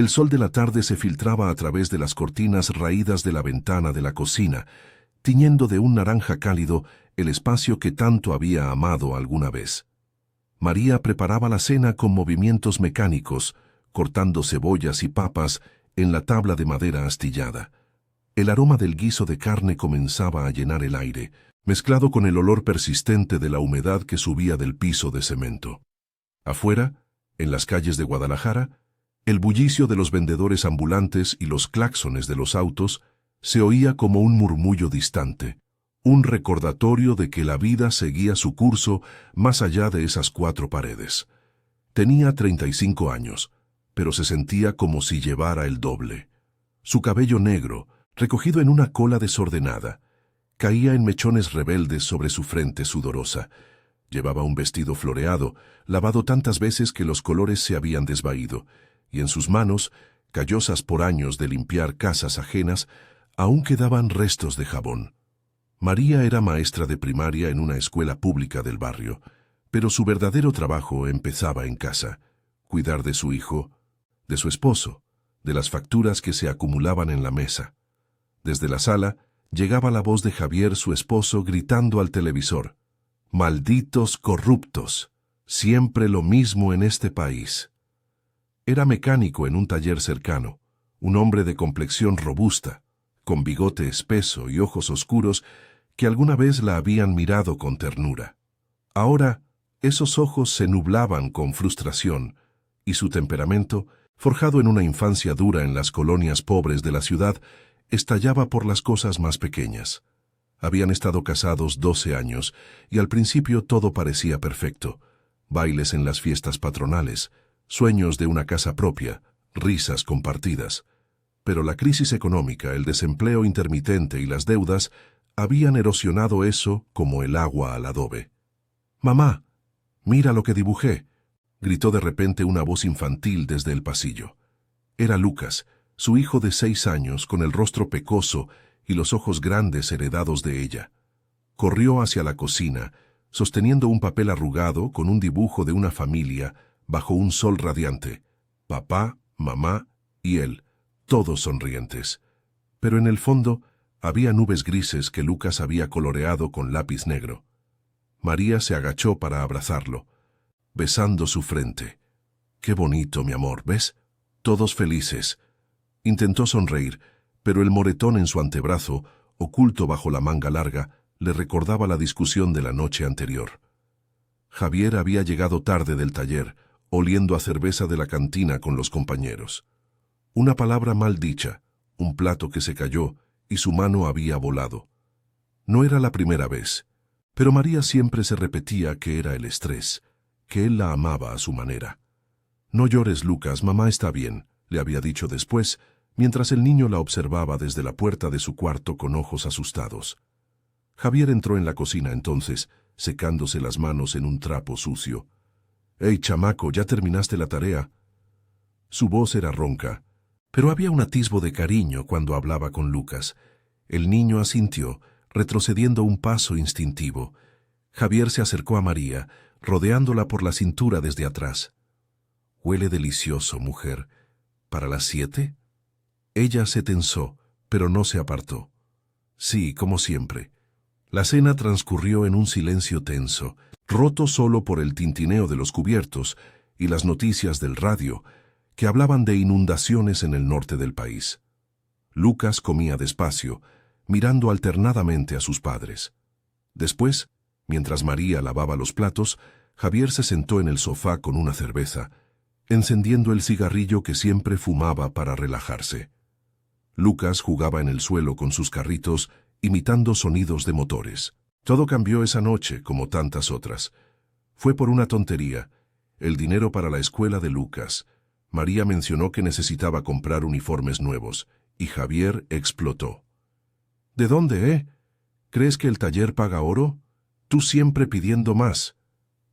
El sol de la tarde se filtraba a través de las cortinas raídas de la ventana de la cocina, tiñendo de un naranja cálido el espacio que tanto había amado alguna vez. María preparaba la cena con movimientos mecánicos, cortando cebollas y papas en la tabla de madera astillada. El aroma del guiso de carne comenzaba a llenar el aire, mezclado con el olor persistente de la humedad que subía del piso de cemento. Afuera, en las calles de Guadalajara, el bullicio de los vendedores ambulantes y los claxones de los autos se oía como un murmullo distante, un recordatorio de que la vida seguía su curso más allá de esas cuatro paredes. Tenía 35 años, pero se sentía como si llevara el doble. Su cabello negro, recogido en una cola desordenada, caía en mechones rebeldes sobre su frente sudorosa. Llevaba un vestido floreado, lavado tantas veces que los colores se habían desvaído, y en sus manos, callosas por años de limpiar casas ajenas, aún quedaban restos de jabón. María era maestra de primaria en una escuela pública del barrio, pero su verdadero trabajo empezaba en casa: cuidar de su hijo, de su esposo, de las facturas que se acumulaban en la mesa. Desde la sala llegaba la voz de Javier, su esposo, gritando al televisor: «¡Malditos corruptos! Siempre lo mismo en este país». Era mecánico en un taller cercano, un hombre de complexión robusta, con bigote espeso y ojos oscuros que alguna vez la habían mirado con ternura. Ahora, esos ojos se nublaban con frustración, y su temperamento, forjado en una infancia dura en las colonias pobres de la ciudad, estallaba por las cosas más pequeñas. Habían estado casados 12 años, y al principio todo parecía perfecto: bailes en las fiestas patronales, sueños de una casa propia, risas compartidas. Pero la crisis económica, el desempleo intermitente y las deudas habían erosionado eso como el agua al adobe. «Mamá, mira lo que dibujé», gritó de repente una voz infantil desde el pasillo. Era Lucas, su hijo de 6 años, con el rostro pecoso y los ojos grandes heredados de ella. Corrió hacia la cocina, sosteniendo un papel arrugado con un dibujo de una familia bajo un sol radiante: papá, mamá y él, todos sonrientes. Pero en el fondo había nubes grises que Lucas había coloreado con lápiz negro. María se agachó para abrazarlo, besando su frente. «Qué bonito, mi amor, ¿ves? Todos felices». Intentó sonreír, pero el moretón en su antebrazo, oculto bajo la manga larga, le recordaba la discusión de la noche anterior. Javier había llegado tarde del taller, oliendo a cerveza de la cantina con los compañeros. Una palabra mal dicha, un plato que se cayó, y su mano había volado. No era la primera vez, pero María siempre se repetía que era el estrés, que él la amaba a su manera. «No llores, Lucas, mamá está bien», le había dicho después, mientras el niño la observaba desde la puerta de su cuarto con ojos asustados. Javier entró en la cocina entonces, secándose las manos en un trapo sucio. «Hey, chamaco, ¿ya terminaste la tarea?» Su voz era ronca, pero había un atisbo de cariño cuando hablaba con Lucas. El niño asintió, retrocediendo un paso instintivo. Javier se acercó a María, rodeándola por la cintura desde atrás. «Huele delicioso, mujer. ¿Para las 7?» Ella se tensó, pero no se apartó. Sí, como siempre. La cena transcurrió en un silencio tenso, roto solo por el tintineo de los cubiertos y las noticias del radio, que hablaban de inundaciones en el norte del país. Lucas comía despacio, mirando alternadamente a sus padres. Después, mientras María lavaba los platos, Javier se sentó en el sofá con una cerveza, encendiendo el cigarrillo que siempre fumaba para relajarse. Lucas jugaba en el suelo con sus carritos, imitando sonidos de motores. Todo cambió esa noche, como tantas otras. Fue por una tontería: el dinero para la escuela de Lucas. María mencionó que necesitaba comprar uniformes nuevos, y Javier explotó. «¿De dónde, ¿Crees que el taller paga oro? Tú siempre pidiendo más».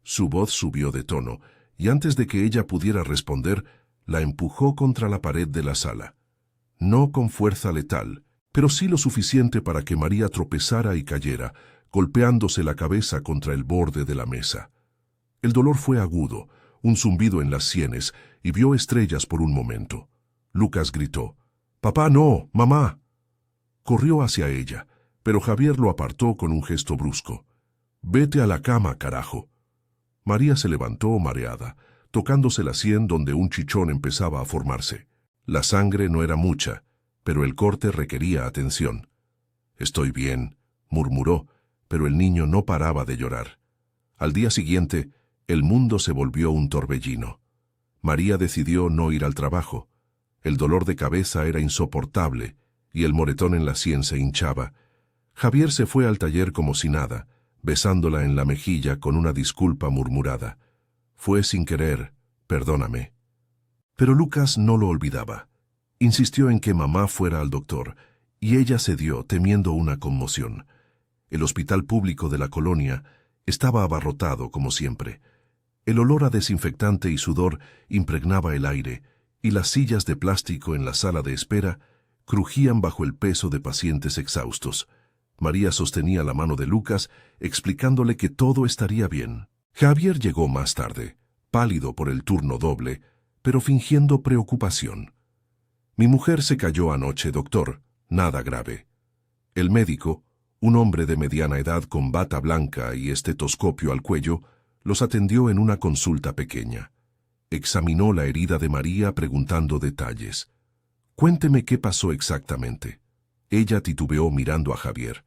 Su voz subió de tono, y antes de que ella pudiera responder, la empujó contra la pared de la sala. No con fuerza letal, pero sí lo suficiente para que María tropezara y cayera, golpeándose la cabeza contra el borde de la mesa. El dolor fue agudo, un zumbido en las sienes, y vio estrellas por un momento. Lucas gritó. «¡Papá, no! ¡Mamá!». Corrió hacia ella, pero Javier lo apartó con un gesto brusco. «Vete a la cama, carajo». María se levantó mareada, tocándose la sien donde un chichón empezaba a formarse. La sangre no era mucha, pero el corte requería atención. «Estoy bien», murmuró, pero el niño no paraba de llorar. Al día siguiente, el mundo se volvió un torbellino. María decidió no ir al trabajo. El dolor de cabeza era insoportable y el moretón en la sien se hinchaba. Javier se fue al taller como si nada, besándola en la mejilla con una disculpa murmurada. «Fue sin querer, perdóname». Pero Lucas no lo olvidaba. Insistió en que mamá fuera al doctor, y ella cedió temiendo una conmoción. El hospital público de la colonia estaba abarrotado como siempre. El olor a desinfectante y sudor impregnaba el aire, y las sillas de plástico en la sala de espera crujían bajo el peso de pacientes exhaustos. María sostenía la mano de Lucas, explicándole que todo estaría bien. Javier llegó más tarde, pálido por el turno doble, pero fingiendo preocupación. «Mi mujer se cayó anoche, doctor. Nada grave». El médico, un hombre de mediana edad con bata blanca y estetoscopio al cuello, los atendió en una consulta pequeña. Examinó la herida de María preguntando detalles. «Cuénteme qué pasó exactamente». Ella titubeó mirando a Javier.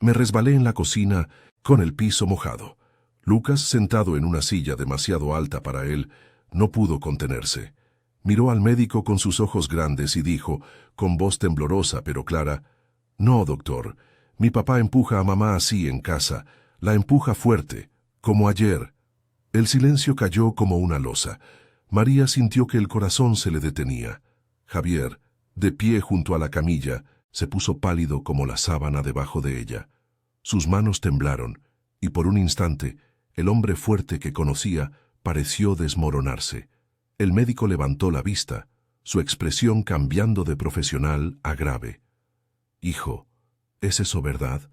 «Me resbalé en la cocina con el piso mojado». Lucas, sentado en una silla demasiado alta para él, no pudo contenerse. Miró al médico con sus ojos grandes y dijo, con voz temblorosa pero clara: «No, doctor, mi papá empuja a mamá así en casa, la empuja fuerte, como ayer». El silencio cayó como una losa. María sintió que el corazón se le detenía. Javier, de pie junto a la camilla, se puso pálido como la sábana debajo de ella. Sus manos temblaron, y por un instante, el hombre fuerte que conocía pareció desmoronarse. El médico levantó la vista, su expresión cambiando de profesional a grave. «Hijo, ¿es eso verdad?».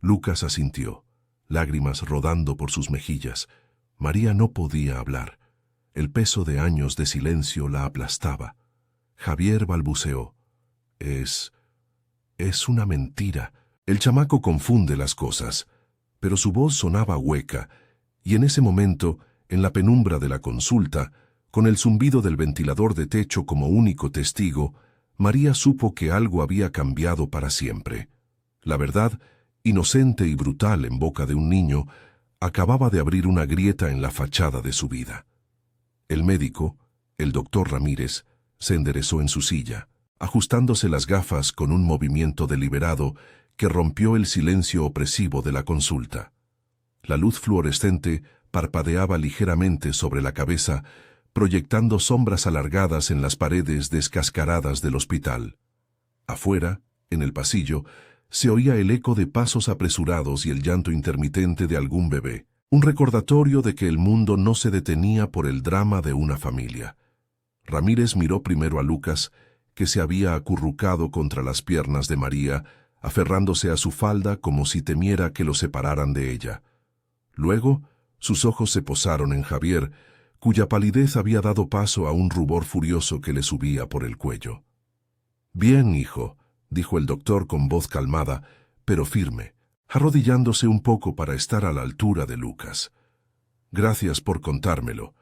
Lucas asintió, lágrimas rodando por sus mejillas. María no podía hablar. El peso de años de silencio la aplastaba. Javier balbuceó: Es una mentira». El chamaco confunde las cosas, pero su voz sonaba hueca, y en ese momento, en la penumbra de la consulta, con el zumbido del ventilador de techo como único testigo, María supo que algo había cambiado para siempre. La verdad, inocente y brutal en boca de un niño, acababa de abrir una grieta en la fachada de su vida. El médico, el doctor Ramírez, se enderezó en su silla, ajustándose las gafas con un movimiento deliberado que rompió el silencio opresivo de la consulta. La luz fluorescente parpadeaba ligeramente sobre la cabeza, proyectando sombras alargadas en las paredes descascaradas del hospital. Afuera, en el pasillo, se oía el eco de pasos apresurados y el llanto intermitente de algún bebé, un recordatorio de que el mundo no se detenía por el drama de una familia. Ramírez miró primero a Lucas, que se había acurrucado contra las piernas de María, aferrándose a su falda como si temiera que lo separaran de ella. Luego, sus ojos se posaron en Javier, cuya palidez había dado paso a un rubor furioso que le subía por el cuello. «Bien, hijo», dijo el doctor con voz calmada, pero firme, arrodillándose un poco para estar a la altura de Lucas. «Gracias por contármelo.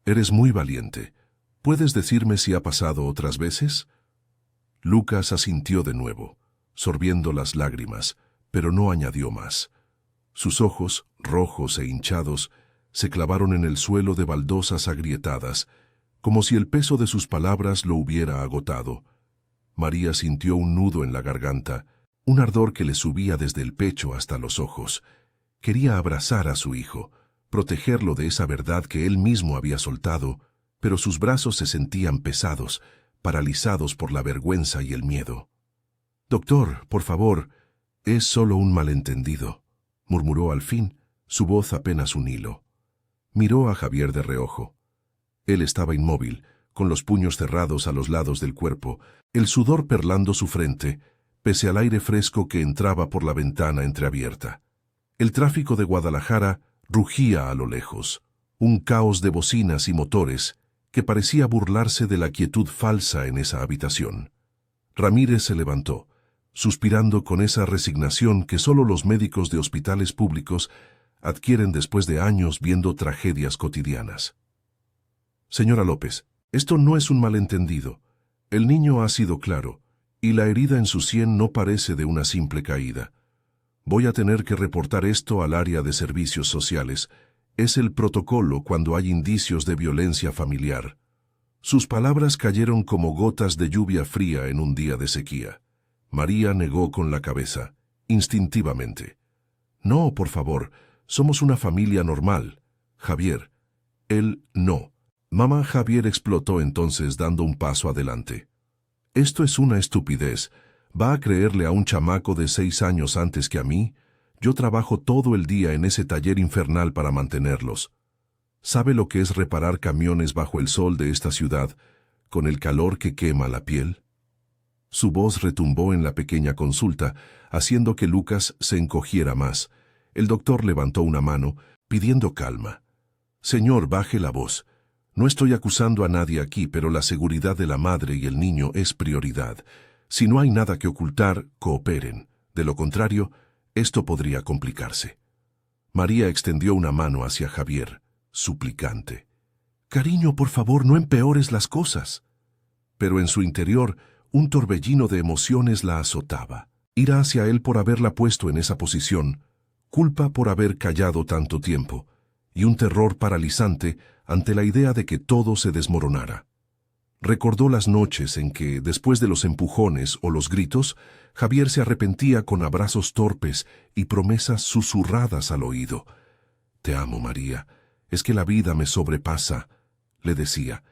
Eres muy valiente. ¿Puedes decirme si ha pasado otras veces?». Lucas asintió de nuevo, sorbiendo las lágrimas, pero no añadió más. Sus ojos, rojos e hinchados, se clavaron en el suelo de baldosas agrietadas, como si el peso de sus palabras lo hubiera agotado. María sintió un nudo en la garganta, un ardor que le subía desde el pecho hasta los ojos. Quería abrazar a su hijo, protegerlo de esa verdad que él mismo había soltado, pero sus brazos se sentían pesados, paralizados por la vergüenza y el miedo. «Doctor, por favor, es solo un malentendido», murmuró al fin, su voz apenas un hilo. Miró a Javier de reojo. Él estaba inmóvil, con los puños cerrados a los lados del cuerpo, el sudor perlando su frente, pese al aire fresco que entraba por la ventana entreabierta. El tráfico de Guadalajara rugía a lo lejos, un caos de bocinas y motores que parecía burlarse de la quietud falsa en esa habitación. Ramírez se levantó, suspirando con esa resignación que solo los médicos de hospitales públicos adquieren después de años viendo tragedias cotidianas. Señora López, esto no es un malentendido. El niño ha sido claro, y la herida en su sien no parece de una simple caída. Voy a tener que reportar esto al área de servicios sociales. Es el protocolo cuando hay indicios de violencia familiar. Sus palabras cayeron como gotas de lluvia fría en un día de sequía. María negó con la cabeza, instintivamente. No, por favor, somos una familia normal. Javier. Él no. Mamá. Javier explotó entonces dando un paso adelante. Esto es una estupidez. ¿Va a creerle a un chamaco de 6 años antes que a mí? Yo trabajo todo el día en ese taller infernal para mantenerlos. ¿Sabe lo que es reparar camiones bajo el sol de esta ciudad, con el calor que quema la piel? Su voz retumbó en la pequeña consulta, haciendo que Lucas se encogiera más. El doctor levantó una mano, pidiendo calma. Señor, baje la voz. No estoy acusando a nadie aquí, pero la seguridad de la madre y el niño es prioridad. Si no hay nada que ocultar, cooperen. De lo contrario, esto podría complicarse. María extendió una mano hacia Javier, suplicante. Cariño, por favor, no empeores las cosas. Pero en su interior, un torbellino de emociones la azotaba. Ira hacia él por haberla puesto en esa posición, culpa por haber callado tanto tiempo, y un terror paralizante ante la idea de que todo se desmoronara. Recordó las noches en que, después de los empujones o los gritos, Javier se arrepentía con abrazos torpes y promesas susurradas al oído. «Te amo, María, es que la vida me sobrepasa», le decía,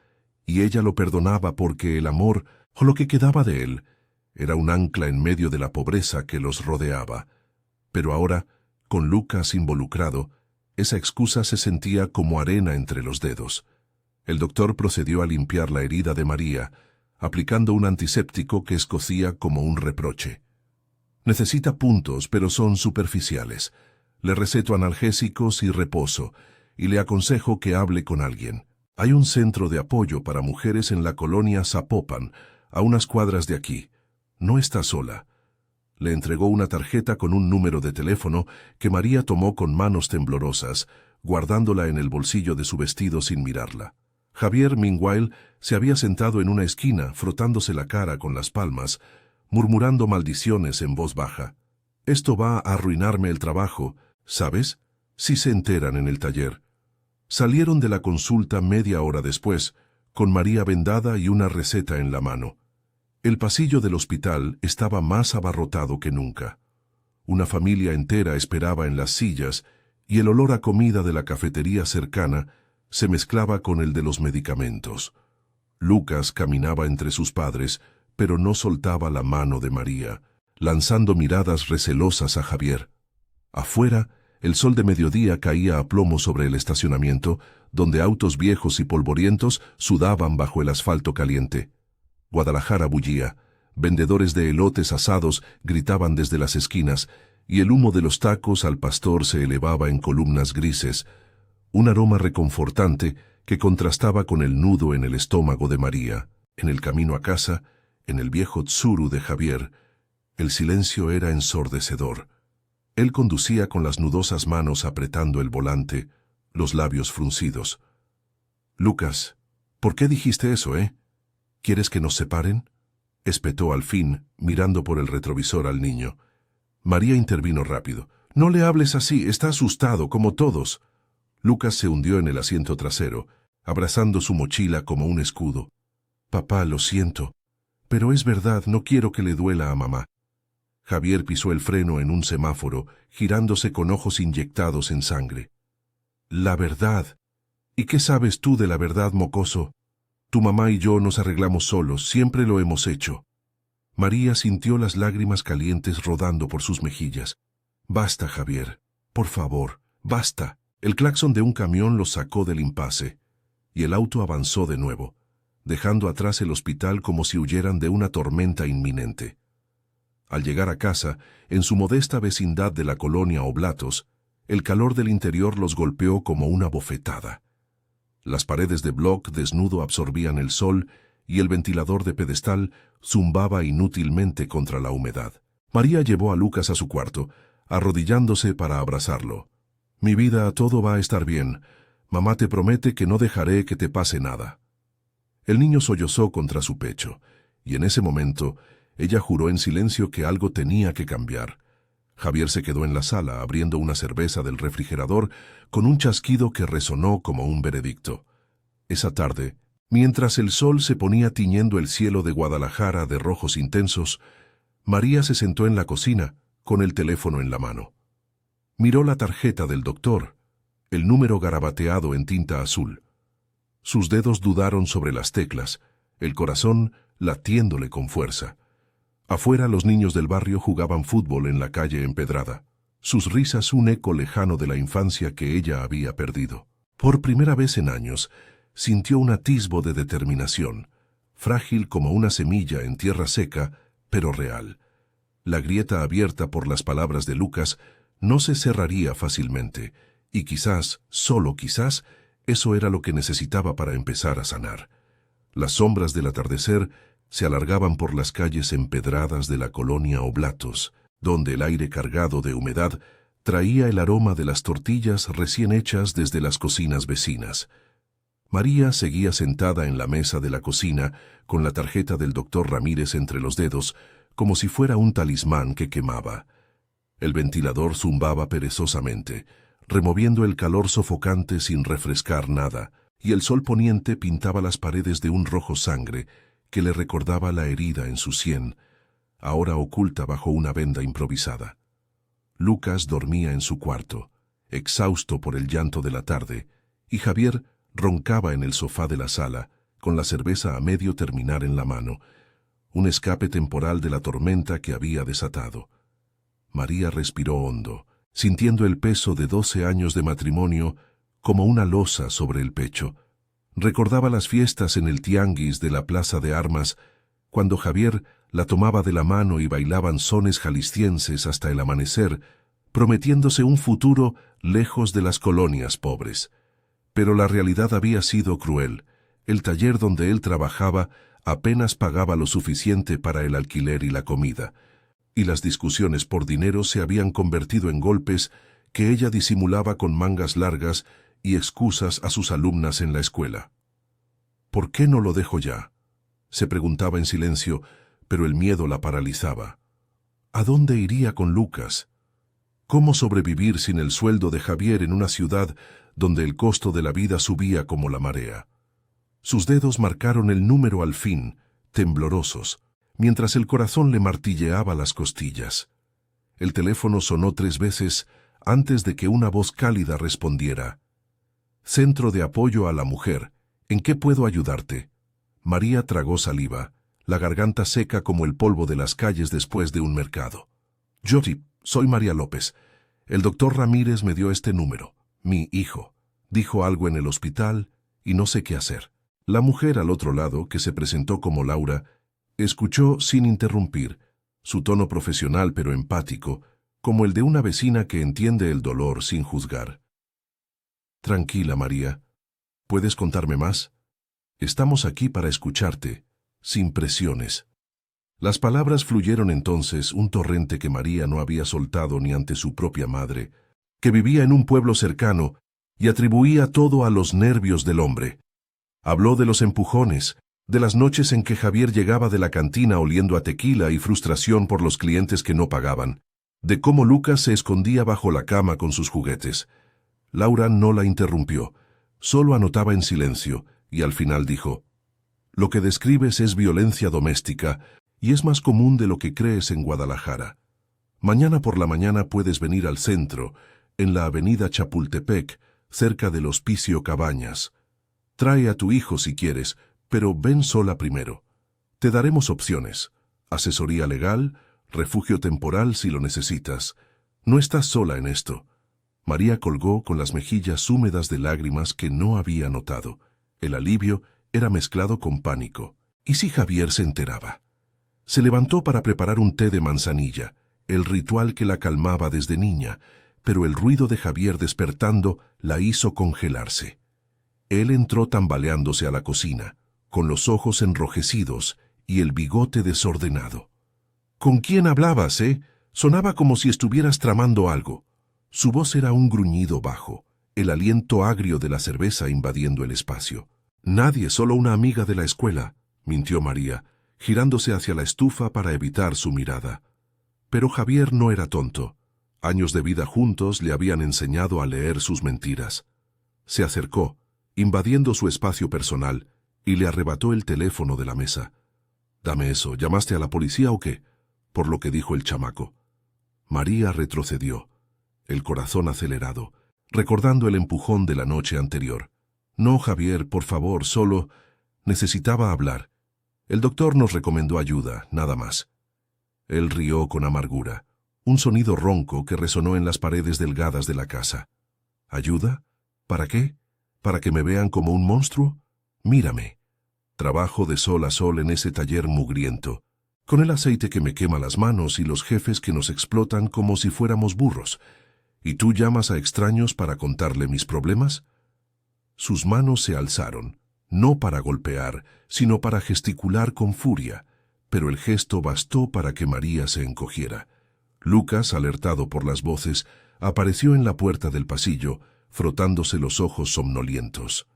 y ella lo perdonaba porque el amor, o lo que quedaba de él, era un ancla en medio de la pobreza que los rodeaba. Pero ahora, con Lucas involucrado, esa excusa se sentía como arena entre los dedos. El doctor procedió a limpiar la herida de María, aplicando un antiséptico que escocía como un reproche. Necesita puntos, pero son superficiales. Le receto analgésicos y reposo, y le aconsejo que hable con alguien. Hay un centro de apoyo para mujeres en la colonia Zapopan, a unas cuadras de aquí. No está sola. Le entregó una tarjeta con un número de teléfono que María tomó con manos temblorosas, guardándola en el bolsillo de su vestido sin mirarla. Javier, meanwhile, se había sentado en una esquina, frotándose la cara con las palmas, murmurando maldiciones en voz baja. «Esto va a arruinarme el trabajo, ¿sabes? Si se enteran en el taller». Salieron de la consulta media hora después, con María vendada y una receta en la mano. El pasillo del hospital estaba más abarrotado que nunca. Una familia entera esperaba en las sillas, y el olor a comida de la cafetería cercana se mezclaba con el de los medicamentos. Lucas caminaba entre sus padres, pero no soltaba la mano de María, lanzando miradas recelosas a Javier. Afuera, el sol de mediodía caía a plomo sobre el estacionamiento, donde autos viejos y polvorientos sudaban bajo el asfalto caliente. Guadalajara bullía, vendedores de elotes asados gritaban desde las esquinas, y el humo de los tacos al pastor se elevaba en columnas grises, un aroma reconfortante que contrastaba con el nudo en el estómago de María. En el camino a casa, en el viejo Tsuru de Javier, el silencio era ensordecedor. Él conducía con las nudosas manos apretando el volante, los labios fruncidos. «Lucas, ¿por qué dijiste eso, ¿Quieres que nos separen?», espetó al fin, mirando por el retrovisor al niño. María intervino rápido. «No le hables así, está asustado, como todos». Lucas se hundió en el asiento trasero, abrazando su mochila como un escudo. «Papá, lo siento, pero es verdad, no quiero que le duela a mamá». Javier pisó el freno en un semáforo, girándose con ojos inyectados en sangre. «La verdad. ¿Y qué sabes tú de la verdad, mocoso? Tu mamá y yo nos arreglamos solos, siempre lo hemos hecho». María sintió las lágrimas calientes rodando por sus mejillas. «Basta, Javier. Por favor, basta». El claxon de un camión los sacó del impasse, y el auto avanzó de nuevo, dejando atrás el hospital como si huyeran de una tormenta inminente. Al llegar a casa, en su modesta vecindad de la colonia Oblatos, el calor del interior los golpeó como una bofetada. Las paredes de bloc desnudo absorbían el sol y el ventilador de pedestal zumbaba inútilmente contra la humedad. María llevó a Lucas a su cuarto, arrodillándose para abrazarlo. «Mi vida, todo va a estar bien. Mamá te promete que no dejaré que te pase nada». El niño sollozó contra su pecho, y en ese momento ella juró en silencio que algo tenía que cambiar. Javier se quedó en la sala abriendo una cerveza del refrigerador con un chasquido que resonó como un veredicto. Esa tarde, mientras el sol se ponía tiñendo el cielo de Guadalajara de rojos intensos, María se sentó en la cocina con el teléfono en la mano. Miró la tarjeta del doctor, el número garabateado en tinta azul. Sus dedos dudaron sobre las teclas, el corazón latiéndole con fuerza. Afuera los niños del barrio jugaban fútbol en la calle empedrada, sus risas un eco lejano de la infancia que ella había perdido. Por primera vez en años, sintió un atisbo de determinación, frágil como una semilla en tierra seca, pero real. La grieta abierta por las palabras de Lucas no se cerraría fácilmente, y quizás, solo quizás, eso era lo que necesitaba para empezar a sanar. Las sombras del atardecer se alargaban por las calles empedradas de la colonia Oblatos, donde el aire cargado de humedad traía el aroma de las tortillas recién hechas desde las cocinas vecinas. María seguía sentada en la mesa de la cocina con la tarjeta del doctor Ramírez entre los dedos, como si fuera un talismán que quemaba. El ventilador zumbaba perezosamente, removiendo el calor sofocante sin refrescar nada, y el sol poniente pintaba las paredes de un rojo sangre que le recordaba la herida en su sien, ahora oculta bajo una venda improvisada. Lucas dormía en su cuarto, exhausto por el llanto de la tarde, y Javier roncaba en el sofá de la sala, con la cerveza a medio terminar en la mano, un escape temporal de la tormenta que había desatado. María respiró hondo, sintiendo el peso de 12 años de matrimonio como una losa sobre el pecho. Recordaba las fiestas en el tianguis de la Plaza de Armas, cuando Javier la tomaba de la mano y bailaban sones jaliscienses hasta el amanecer, prometiéndose un futuro lejos de las colonias pobres. Pero la realidad había sido cruel. El taller donde él trabajaba apenas pagaba lo suficiente para el alquiler y la comida, y las discusiones por dinero se habían convertido en golpes que ella disimulaba con mangas largas y excusas a sus alumnas en la escuela. ¿Por qué no lo dejo ya?, se preguntaba en silencio, pero el miedo la paralizaba. ¿A dónde iría con Lucas? ¿Cómo sobrevivir sin el sueldo de Javier en una ciudad donde el costo de la vida subía como la marea? Sus dedos marcaron el número al fin, temblorosos, mientras el corazón le martilleaba las costillas. El teléfono sonó 3 veces antes de que una voz cálida respondiera. Centro de Apoyo a la Mujer, ¿en qué puedo ayudarte? María tragó saliva, la garganta seca como el polvo de las calles después de un mercado. Yo soy María López. El doctor Ramírez me dio este número. Mi hijo dijo algo en el hospital y no sé qué hacer. La mujer al otro lado, que se presentó como Laura, escuchó sin interrumpir, su tono profesional pero empático, como el de una vecina que entiende el dolor sin juzgar. Tranquila, María. ¿Puedes contarme más? Estamos aquí para escucharte, sin presiones. Las palabras fluyeron entonces un torrente que María no había soltado ni ante su propia madre, que vivía en un pueblo cercano y atribuía todo a los nervios del hombre. Habló de los empujones, de las noches en que Javier llegaba de la cantina oliendo a tequila y frustración por los clientes que no pagaban, de cómo Lucas se escondía bajo la cama con sus juguetes. Laura no la interrumpió, solo anotaba en silencio, y al final dijo: «Lo que describes es violencia doméstica, y es más común de lo que crees en Guadalajara. Mañana por la mañana puedes venir al centro, en la avenida Chapultepec, cerca del Hospicio Cabañas. Trae a tu hijo si quieres, pero ven sola primero. Te daremos opciones: asesoría legal, refugio temporal si lo necesitas. No estás sola en esto». María colgó con las mejillas húmedas de lágrimas que no había notado. El alivio era mezclado con pánico. ¿Y si Javier se enteraba? Se levantó para preparar un té de manzanilla, el ritual que la calmaba desde niña, pero el ruido de Javier despertando la hizo congelarse. Él entró tambaleándose a la cocina, con los ojos enrojecidos y el bigote desordenado. —¿Con quién hablabas, eh? Sonaba como si estuvieras tramando algo. Su voz era un gruñido bajo, el aliento agrio de la cerveza invadiendo el espacio. —Nadie, solo una amiga de la escuela —mintió María, girándose hacia la estufa para evitar su mirada. Pero Javier no era tonto. Años de vida juntos le habían enseñado a leer sus mentiras. Se acercó, invadiendo su espacio personal, y le arrebató el teléfono de la mesa. —Dame eso, ¿llamaste a la policía o qué? —por lo que dijo el chamaco. María retrocedió, el corazón acelerado, recordando el empujón de la noche anterior. —No, Javier, por favor, solo necesitaba hablar. El doctor nos recomendó ayuda, nada más. Él rió con amargura, un sonido ronco que resonó en las paredes delgadas de la casa. —¿Ayuda? ¿Para qué? ¿Para que me vean como un monstruo? Mírame. Trabajo de sol a sol en ese taller mugriento, con el aceite que me quema las manos y los jefes que nos explotan como si fuéramos burros. ¿Y tú llamas a extraños para contarle mis problemas? Sus manos se alzaron, no para golpear, sino para gesticular con furia, pero el gesto bastó para que María se encogiera. Lucas, alertado por las voces, apareció en la puerta del pasillo, frotándose los ojos somnolientos.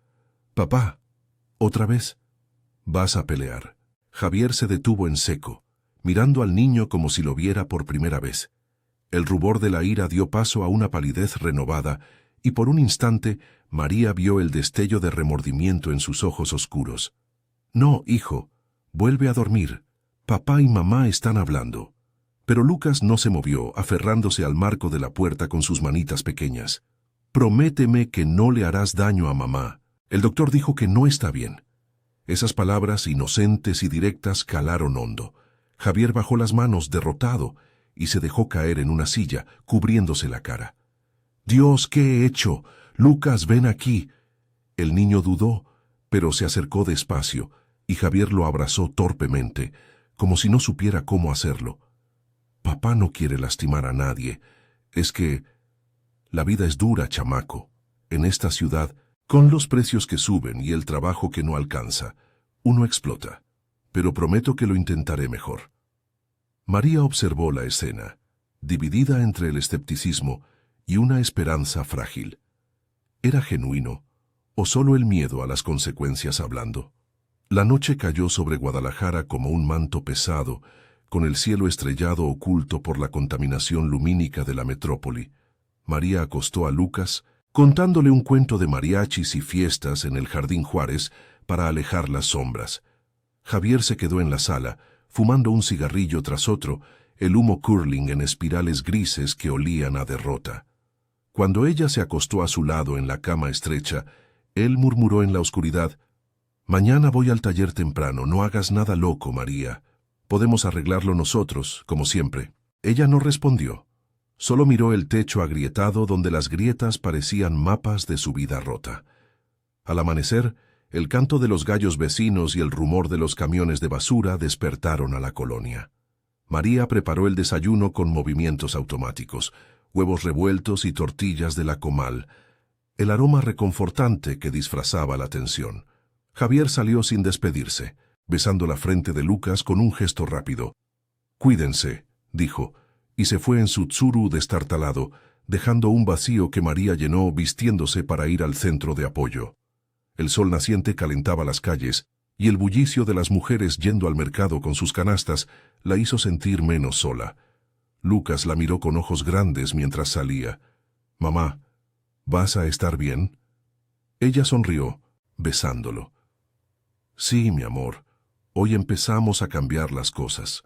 —Papá, ¿otra vez? —Vas a pelear. Javier se detuvo en seco, mirando al niño como si lo viera por primera vez. El rubor de la ira dio paso a una palidez renovada, y por un instante María vio el destello de remordimiento en sus ojos oscuros. —No, hijo, vuelve a dormir. Papá y mamá están hablando. Pero Lucas no se movió, aferrándose al marco de la puerta con sus manitas pequeñas. —Prométeme que no le harás daño a mamá. El doctor dijo que no está bien. Esas palabras inocentes y directas calaron hondo. Javier bajó las manos, derrotado, y se dejó caer en una silla, cubriéndose la cara. —Dios, ¿qué he hecho? Lucas, ven aquí. El niño dudó, pero se acercó despacio, y Javier lo abrazó torpemente, como si no supiera cómo hacerlo. —Papá no quiere lastimar a nadie. Es que la vida es dura, chamaco. En esta ciudad, con los precios que suben y el trabajo que no alcanza, uno explota. Pero prometo que lo intentaré mejor. María observó la escena, dividida entre el escepticismo y una esperanza frágil. ¿Era genuino o solo el miedo a las consecuencias hablando? La noche cayó sobre Guadalajara como un manto pesado, con el cielo estrellado oculto por la contaminación lumínica de la metrópoli. María acostó a Lucas, contándole un cuento de mariachis y fiestas en el Jardín Juárez para alejar las sombras. Javier se quedó en la sala, fumando un cigarrillo tras otro, el humo curling en espirales grises que olían a derrota. Cuando ella se acostó a su lado en la cama estrecha, él murmuró en la oscuridad: «Mañana voy al taller temprano, no hagas nada loco, María. Podemos arreglarlo nosotros, como siempre». Ella no respondió. Solo miró el techo agrietado donde las grietas parecían mapas de su vida rota. Al amanecer, el canto de los gallos vecinos y el rumor de los camiones de basura despertaron a la colonia. María preparó el desayuno con movimientos automáticos, huevos revueltos y tortillas de la comal, el aroma reconfortante que disfrazaba la tensión. Javier salió sin despedirse, besando la frente de Lucas con un gesto rápido. «Cuídense», dijo, y se fue en su tsuru destartalado, dejando un vacío que María llenó vistiéndose para ir al centro de apoyo. El sol naciente calentaba las calles, y el bullicio de las mujeres yendo al mercado con sus canastas la hizo sentir menos sola. Lucas la miró con ojos grandes mientras salía. «Mamá, ¿vas a estar bien?» Ella sonrió, besándolo. «Sí, mi amor, hoy empezamos a cambiar las cosas».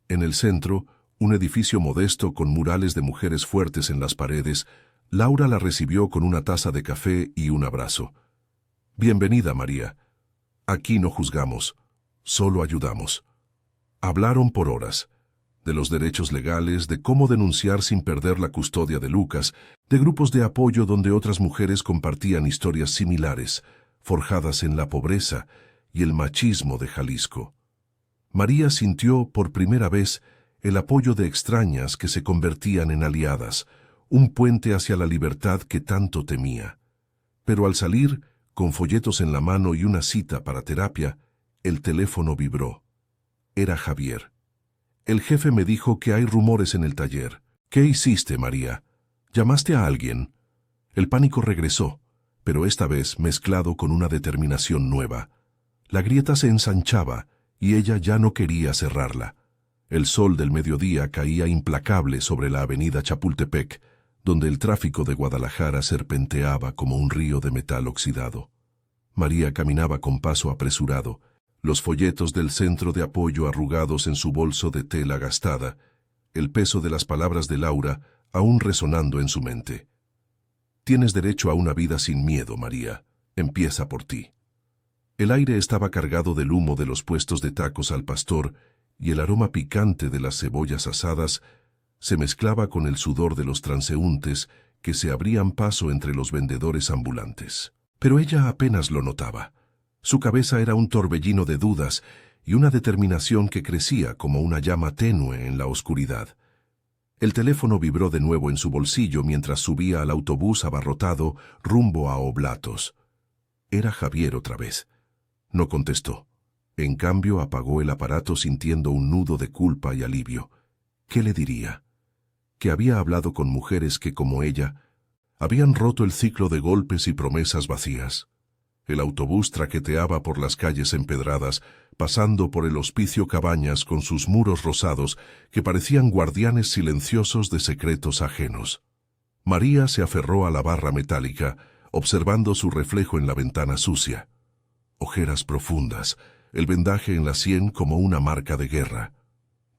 En el centro, un edificio modesto con murales de mujeres fuertes en las paredes, Laura la recibió con una taza de café y un abrazo. «Bienvenida, María. Aquí no juzgamos, solo ayudamos». Hablaron por horas, de los derechos legales, de cómo denunciar sin perder la custodia de Lucas, de grupos de apoyo donde otras mujeres compartían historias similares, forjadas en la pobreza y el machismo de Jalisco. María sintió por primera vez el apoyo de extrañas que se convertían en aliadas, un puente hacia la libertad que tanto temía. Pero al salir, Con folletos en la mano y una cita para terapia, el teléfono vibró. Era Javier. El jefe me dijo que hay rumores en el taller. ¿Qué hiciste, María? ¿Llamaste a alguien? El pánico regresó, pero esta vez mezclado con una determinación nueva. La grieta se ensanchaba y ella ya no quería cerrarla. El sol del mediodía caía implacable sobre la avenida Chapultepec, donde el tráfico de Guadalajara serpenteaba como un río de metal oxidado. María caminaba con paso apresurado, los folletos del centro de apoyo arrugados en su bolso de tela gastada, el peso de las palabras de Laura aún resonando en su mente. Tienes derecho a una vida sin miedo, María. Empieza por ti. El aire estaba cargado del humo de los puestos de tacos al pastor y el aroma picante de las cebollas asadas se mezclaba con el sudor de los transeúntes que se abrían paso entre los vendedores ambulantes. Pero ella apenas lo notaba. Su cabeza era un torbellino de dudas y una determinación que crecía como una llama tenue en la oscuridad. El teléfono vibró de nuevo en su bolsillo mientras subía al autobús abarrotado rumbo a Oblatos. Era Javier otra vez. No contestó. En cambio, apagó el aparato sintiendo un nudo de culpa y alivio. ¿Qué le diría? Que había hablado con mujeres que, como ella, habían roto el ciclo de golpes y promesas vacías. El autobús traqueteaba por las calles empedradas, pasando por el Hospicio Cabañas con sus muros rosados que parecían guardianes silenciosos de secretos ajenos. María se aferró a la barra metálica, observando su reflejo en la ventana sucia. Ojeras profundas, el vendaje en la sien como una marca de guerra.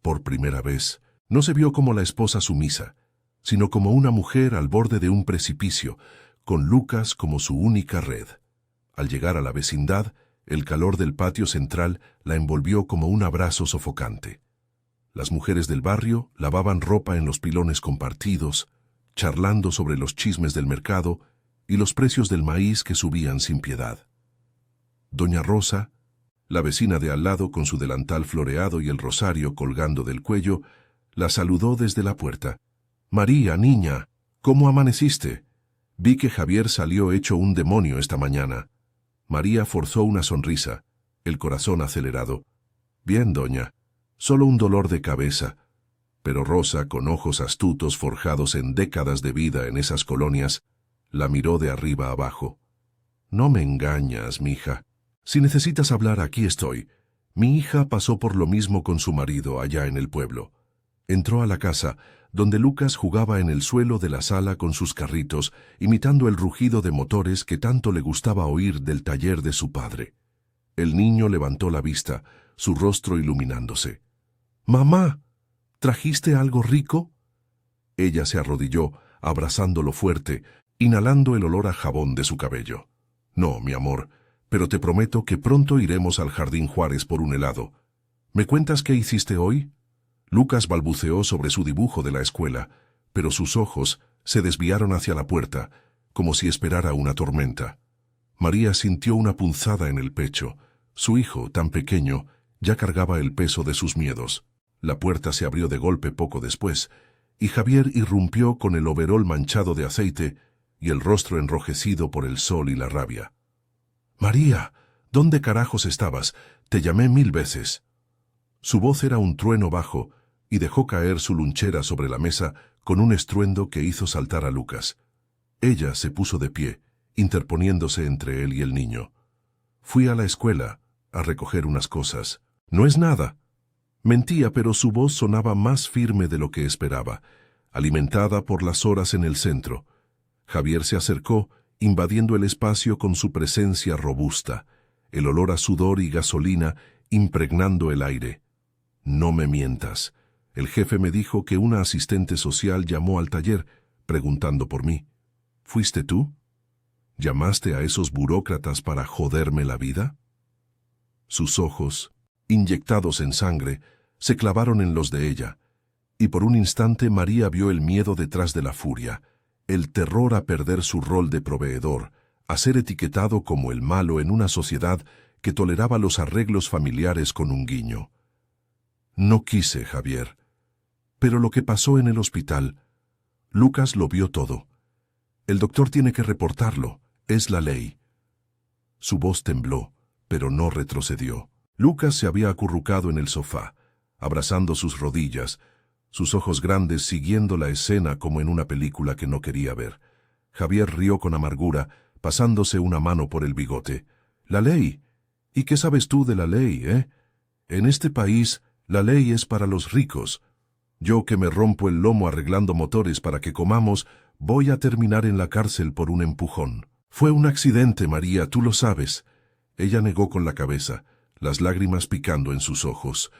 Por primera vez, no se vio como la esposa sumisa, sino como una mujer al borde de un precipicio, con Lucas como su única red. Al llegar a la vecindad, el calor del patio central la envolvió como un abrazo sofocante. Las mujeres del barrio lavaban ropa en los pilones compartidos, charlando sobre los chismes del mercado y los precios del maíz que subían sin piedad. Doña Rosa, la vecina de al lado con su delantal floreado y el rosario colgando del cuello, la saludó desde la puerta. «María, niña, ¿cómo amaneciste? Vi que Javier salió hecho un demonio esta mañana». María forzó una sonrisa, el corazón acelerado. «Bien, doña, solo un dolor de cabeza». Pero Rosa, con ojos astutos forjados en décadas de vida en esas colonias, la miró de arriba abajo. «No me engañas, mija. Si necesitas hablar, aquí estoy. Mi hija pasó por lo mismo con su marido allá en el pueblo». Entró a la casa, donde Lucas jugaba en el suelo de la sala con sus carritos, imitando el rugido de motores que tanto le gustaba oír del taller de su padre. El niño levantó la vista, su rostro iluminándose. «Mamá, ¿trajiste algo rico?» Ella se arrodilló, abrazándolo fuerte, inhalando el olor a jabón de su cabello. «No, mi amor, pero te prometo que pronto iremos al Jardín Juárez por un helado. ¿Me cuentas qué hiciste hoy?» Lucas balbuceó sobre su dibujo de la escuela, pero sus ojos se desviaron hacia la puerta, como si esperara una tormenta. María sintió una punzada en el pecho. Su hijo, tan pequeño, ya cargaba el peso de sus miedos. La puerta se abrió de golpe poco después, y Javier irrumpió con el overol manchado de aceite y el rostro enrojecido por el sol y la rabia. «María, ¿dónde carajos estabas? Te llamé 1000 veces». Su voz era un trueno bajo, y dejó caer su lunchera sobre la mesa con un estruendo que hizo saltar a Lucas. Ella se puso de pie, interponiéndose entre él y el niño. «Fui a la escuela, a recoger unas cosas». «No es nada». Mentía, pero su voz sonaba más firme de lo que esperaba, alimentada por las horas en el centro. Javier se acercó, invadiendo el espacio con su presencia robusta, el olor a sudor y gasolina impregnando el aire. «No me mientas. El jefe me dijo que una asistente social llamó al taller, preguntando por mí. ¿Fuiste tú? ¿Llamaste a esos burócratas para joderme la vida?» Sus ojos, inyectados en sangre, se clavaron en los de ella, y por un instante María vio el miedo detrás de la furia, el terror a perder su rol de proveedor, a ser etiquetado como el malo en una sociedad que toleraba los arreglos familiares con un guiño. «No quise, Javier. Pero lo que pasó en el hospital, Lucas lo vio todo. El doctor tiene que reportarlo, es la ley». Su voz tembló, pero no retrocedió. Lucas se había acurrucado en el sofá, abrazando sus rodillas, sus ojos grandes siguiendo la escena como en una película que no quería ver. Javier rió con amargura, pasándose una mano por el bigote. «La ley. ¿Y qué sabes tú de la ley, En este país, la ley es para los ricos. Yo que me rompo el lomo arreglando motores para que comamos, voy a terminar en la cárcel por un empujón». «Fue un accidente, María, tú lo sabes». Ella negó con la cabeza, las lágrimas picando en sus ojos.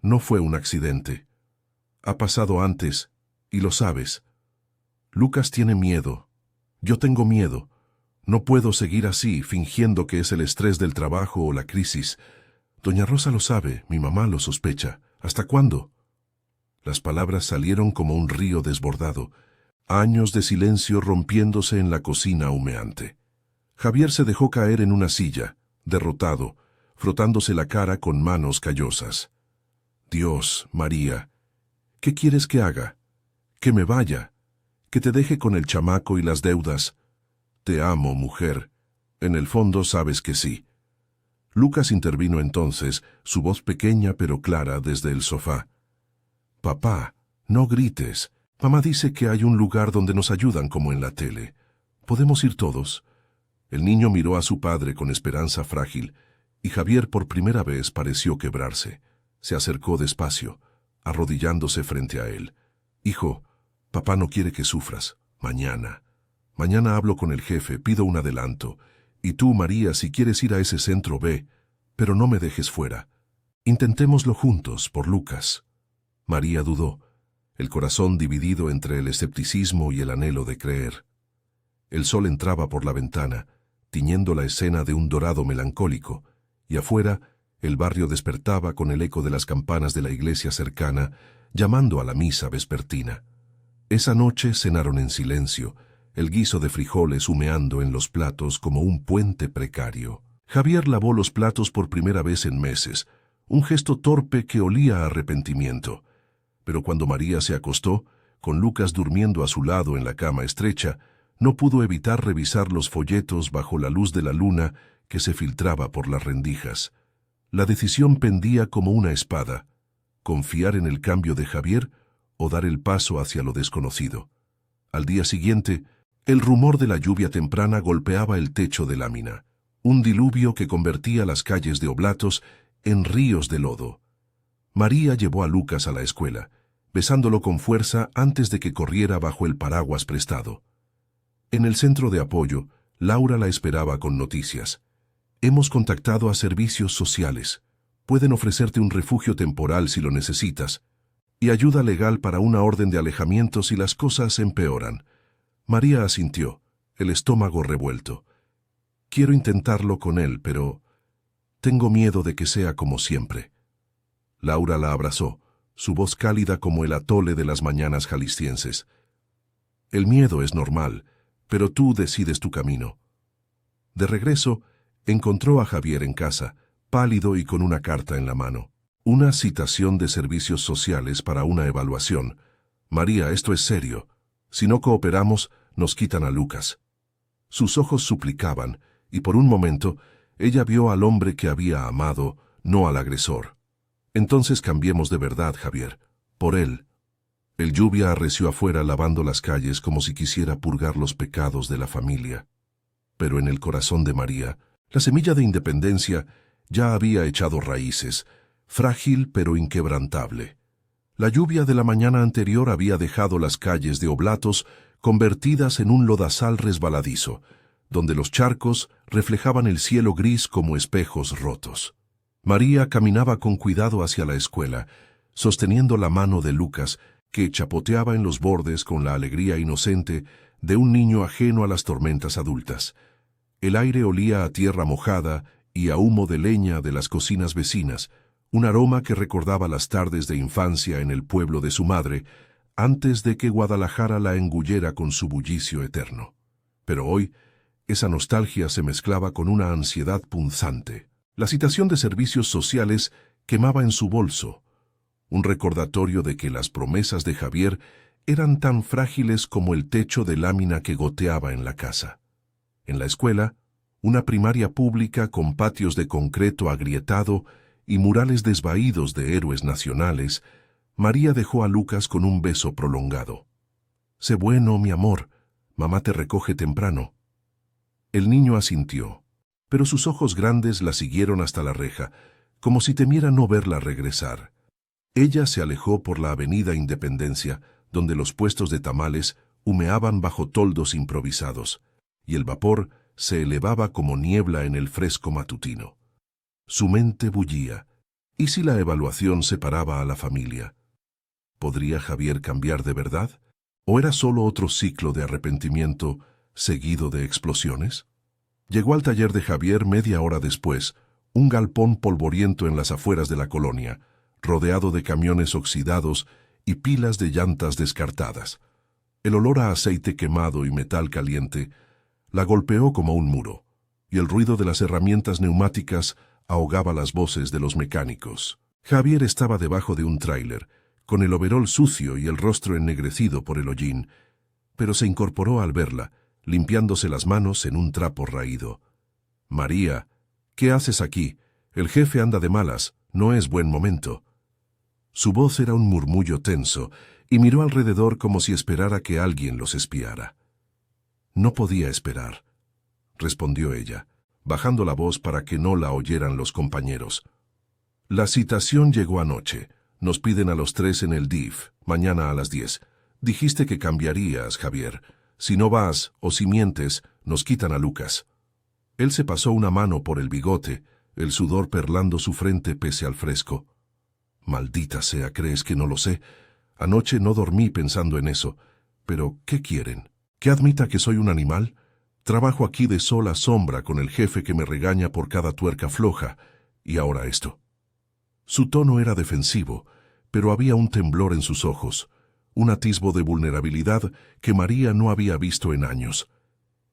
«No fue un accidente. Ha pasado antes, y lo sabes. Lucas tiene miedo. Yo tengo miedo. No puedo seguir así, fingiendo que es el estrés del trabajo o la crisis. Doña Rosa lo sabe, mi mamá lo sospecha. ¿Hasta cuándo?» Las palabras salieron como un río desbordado, años de silencio rompiéndose en la cocina humeante. Javier se dejó caer en una silla, derrotado, frotándose la cara con manos callosas. «Dios, María, ¿qué quieres que haga? ¿Que me vaya? ¿Que te deje con el chamaco y las deudas? Te amo, mujer. En el fondo sabes que sí». Lucas intervino entonces, su voz pequeña pero clara desde el sofá. «Papá, no grites. Mamá dice que hay un lugar donde nos ayudan como en la tele. ¿Podemos ir todos?» El niño miró a su padre con esperanza frágil, y Javier por primera vez pareció quebrarse. Se acercó despacio, arrodillándose frente a él. «Hijo, papá no quiere que sufras. Mañana. Mañana hablo con el jefe, pido un adelanto. Y tú, María, si quieres ir a ese centro, ve, pero no me dejes fuera. Intentémoslo juntos, por Lucas». María dudó, el corazón dividido entre el escepticismo y el anhelo de creer. El sol entraba por la ventana, tiñendo la escena de un dorado melancólico, y afuera el barrio despertaba con el eco de las campanas de la iglesia cercana, llamando a la misa vespertina. Esa noche cenaron en silencio, el guiso de frijoles humeando en los platos como un puente precario. Javier lavó los platos por primera vez en meses, un gesto torpe que olía a arrepentimiento. Pero cuando María se acostó, con Lucas durmiendo a su lado en la cama estrecha, no pudo evitar revisar los folletos bajo la luz de la luna que se filtraba por las rendijas. La decisión pendía como una espada: confiar en el cambio de Javier o dar el paso hacia lo desconocido. Al día siguiente, el rumor de la lluvia temprana golpeaba el techo de lámina, un diluvio que convertía las calles de Oblatos en ríos de lodo. María llevó a Lucas a la escuela, besándolo con fuerza antes de que corriera bajo el paraguas prestado. En el centro de apoyo, Laura la esperaba con noticias. «Hemos contactado a servicios sociales. Pueden ofrecerte un refugio temporal si lo necesitas, y ayuda legal para una orden de alejamiento si las cosas empeoran». María asintió, el estómago revuelto. «Quiero intentarlo con él, pero tengo miedo de que sea como siempre». Laura la abrazó, su voz cálida como el atole de las mañanas jaliscienses. «El miedo es normal, pero tú decides tu camino». De regreso, encontró a Javier en casa, pálido y con una carta en la mano. Una citación de servicios sociales para una evaluación. «María, esto es serio. Si no cooperamos, nos quitan a Lucas». Sus ojos suplicaban, y por un momento, ella vio al hombre que había amado, no al agresor. «Entonces cambiemos de verdad, Javier. Por él». El lluvia arreció afuera lavando las calles como si quisiera purgar los pecados de la familia. Pero en el corazón de María, la semilla de independencia ya había echado raíces, frágil pero inquebrantable. La lluvia de la mañana anterior había dejado las calles de Oblatos convertidas en un lodazal resbaladizo, donde los charcos reflejaban el cielo gris como espejos rotos. María caminaba con cuidado hacia la escuela, sosteniendo la mano de Lucas, que chapoteaba en los bordes con la alegría inocente de un niño ajeno a las tormentas adultas. El aire olía a tierra mojada y a humo de leña de las cocinas vecinas, un aroma que recordaba las tardes de infancia en el pueblo de su madre, antes de que Guadalajara la engullera con su bullicio eterno. Pero hoy, esa nostalgia se mezclaba con una ansiedad punzante. La citación de servicios sociales quemaba en su bolso, un recordatorio de que las promesas de Javier eran tan frágiles como el techo de lámina que goteaba en la casa. En la escuela, una primaria pública con patios de concreto agrietado y murales desvaídos de héroes nacionales, María dejó a Lucas con un beso prolongado. «Sé bueno, mi amor, mamá te recoge temprano». El niño asintió, pero sus ojos grandes la siguieron hasta la reja, como si temiera no verla regresar. Ella se alejó por la avenida Independencia, donde los puestos de tamales humeaban bajo toldos improvisados, y el vapor se elevaba como niebla en el fresco matutino. Su mente bullía. ¿Y si la evaluación separaba a la familia? ¿Podría Javier cambiar de verdad? ¿O era solo otro ciclo de arrepentimiento seguido de explosiones? Llegó al taller de Javier media hora después, un galpón polvoriento en las afueras de la colonia, rodeado de camiones oxidados y pilas de llantas descartadas. El olor a aceite quemado y metal caliente la golpeó como un muro, y el ruido de las herramientas neumáticas ahogaba las voces de los mecánicos. Javier estaba debajo de un tráiler, con el overol sucio y el rostro ennegrecido por el hollín, pero se incorporó al verla, limpiándose las manos en un trapo raído. «María, ¿qué haces aquí? El jefe anda de malas, no es buen momento». Su voz era un murmullo tenso, y miró alrededor como si esperara que alguien los espiara. «No podía esperar», respondió ella, bajando la voz para que no la oyeran los compañeros. «La citación llegó anoche. Nos piden a los 3 en el DIF, mañana a las 10. Dijiste que cambiarías, Javier. Si no vas o si mientes, nos quitan a Lucas». Él se pasó una mano por el bigote, el sudor perlando su frente pese al fresco. «Maldita sea, ¿crees que no lo sé? Anoche no dormí pensando en eso. Pero, ¿qué quieren? ¿Que admita que soy un animal? Trabajo aquí de sola sombra con el jefe que me regaña por cada tuerca floja. Y ahora esto». Su tono era defensivo, pero había un temblor en sus ojos, un atisbo de vulnerabilidad que María no había visto en años.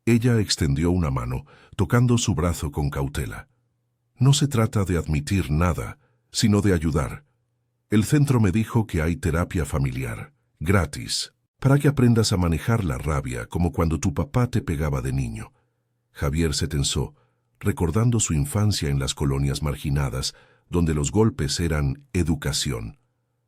Ella extendió una mano, tocando su brazo con cautela. «No se trata de admitir nada, sino de ayudar. El centro me dijo que hay terapia familiar, gratis, para que aprendas a manejar la rabia como cuando tu papá te pegaba de niño». Javier se tensó, recordando su infancia en las colonias marginadas, donde los golpes eran educación.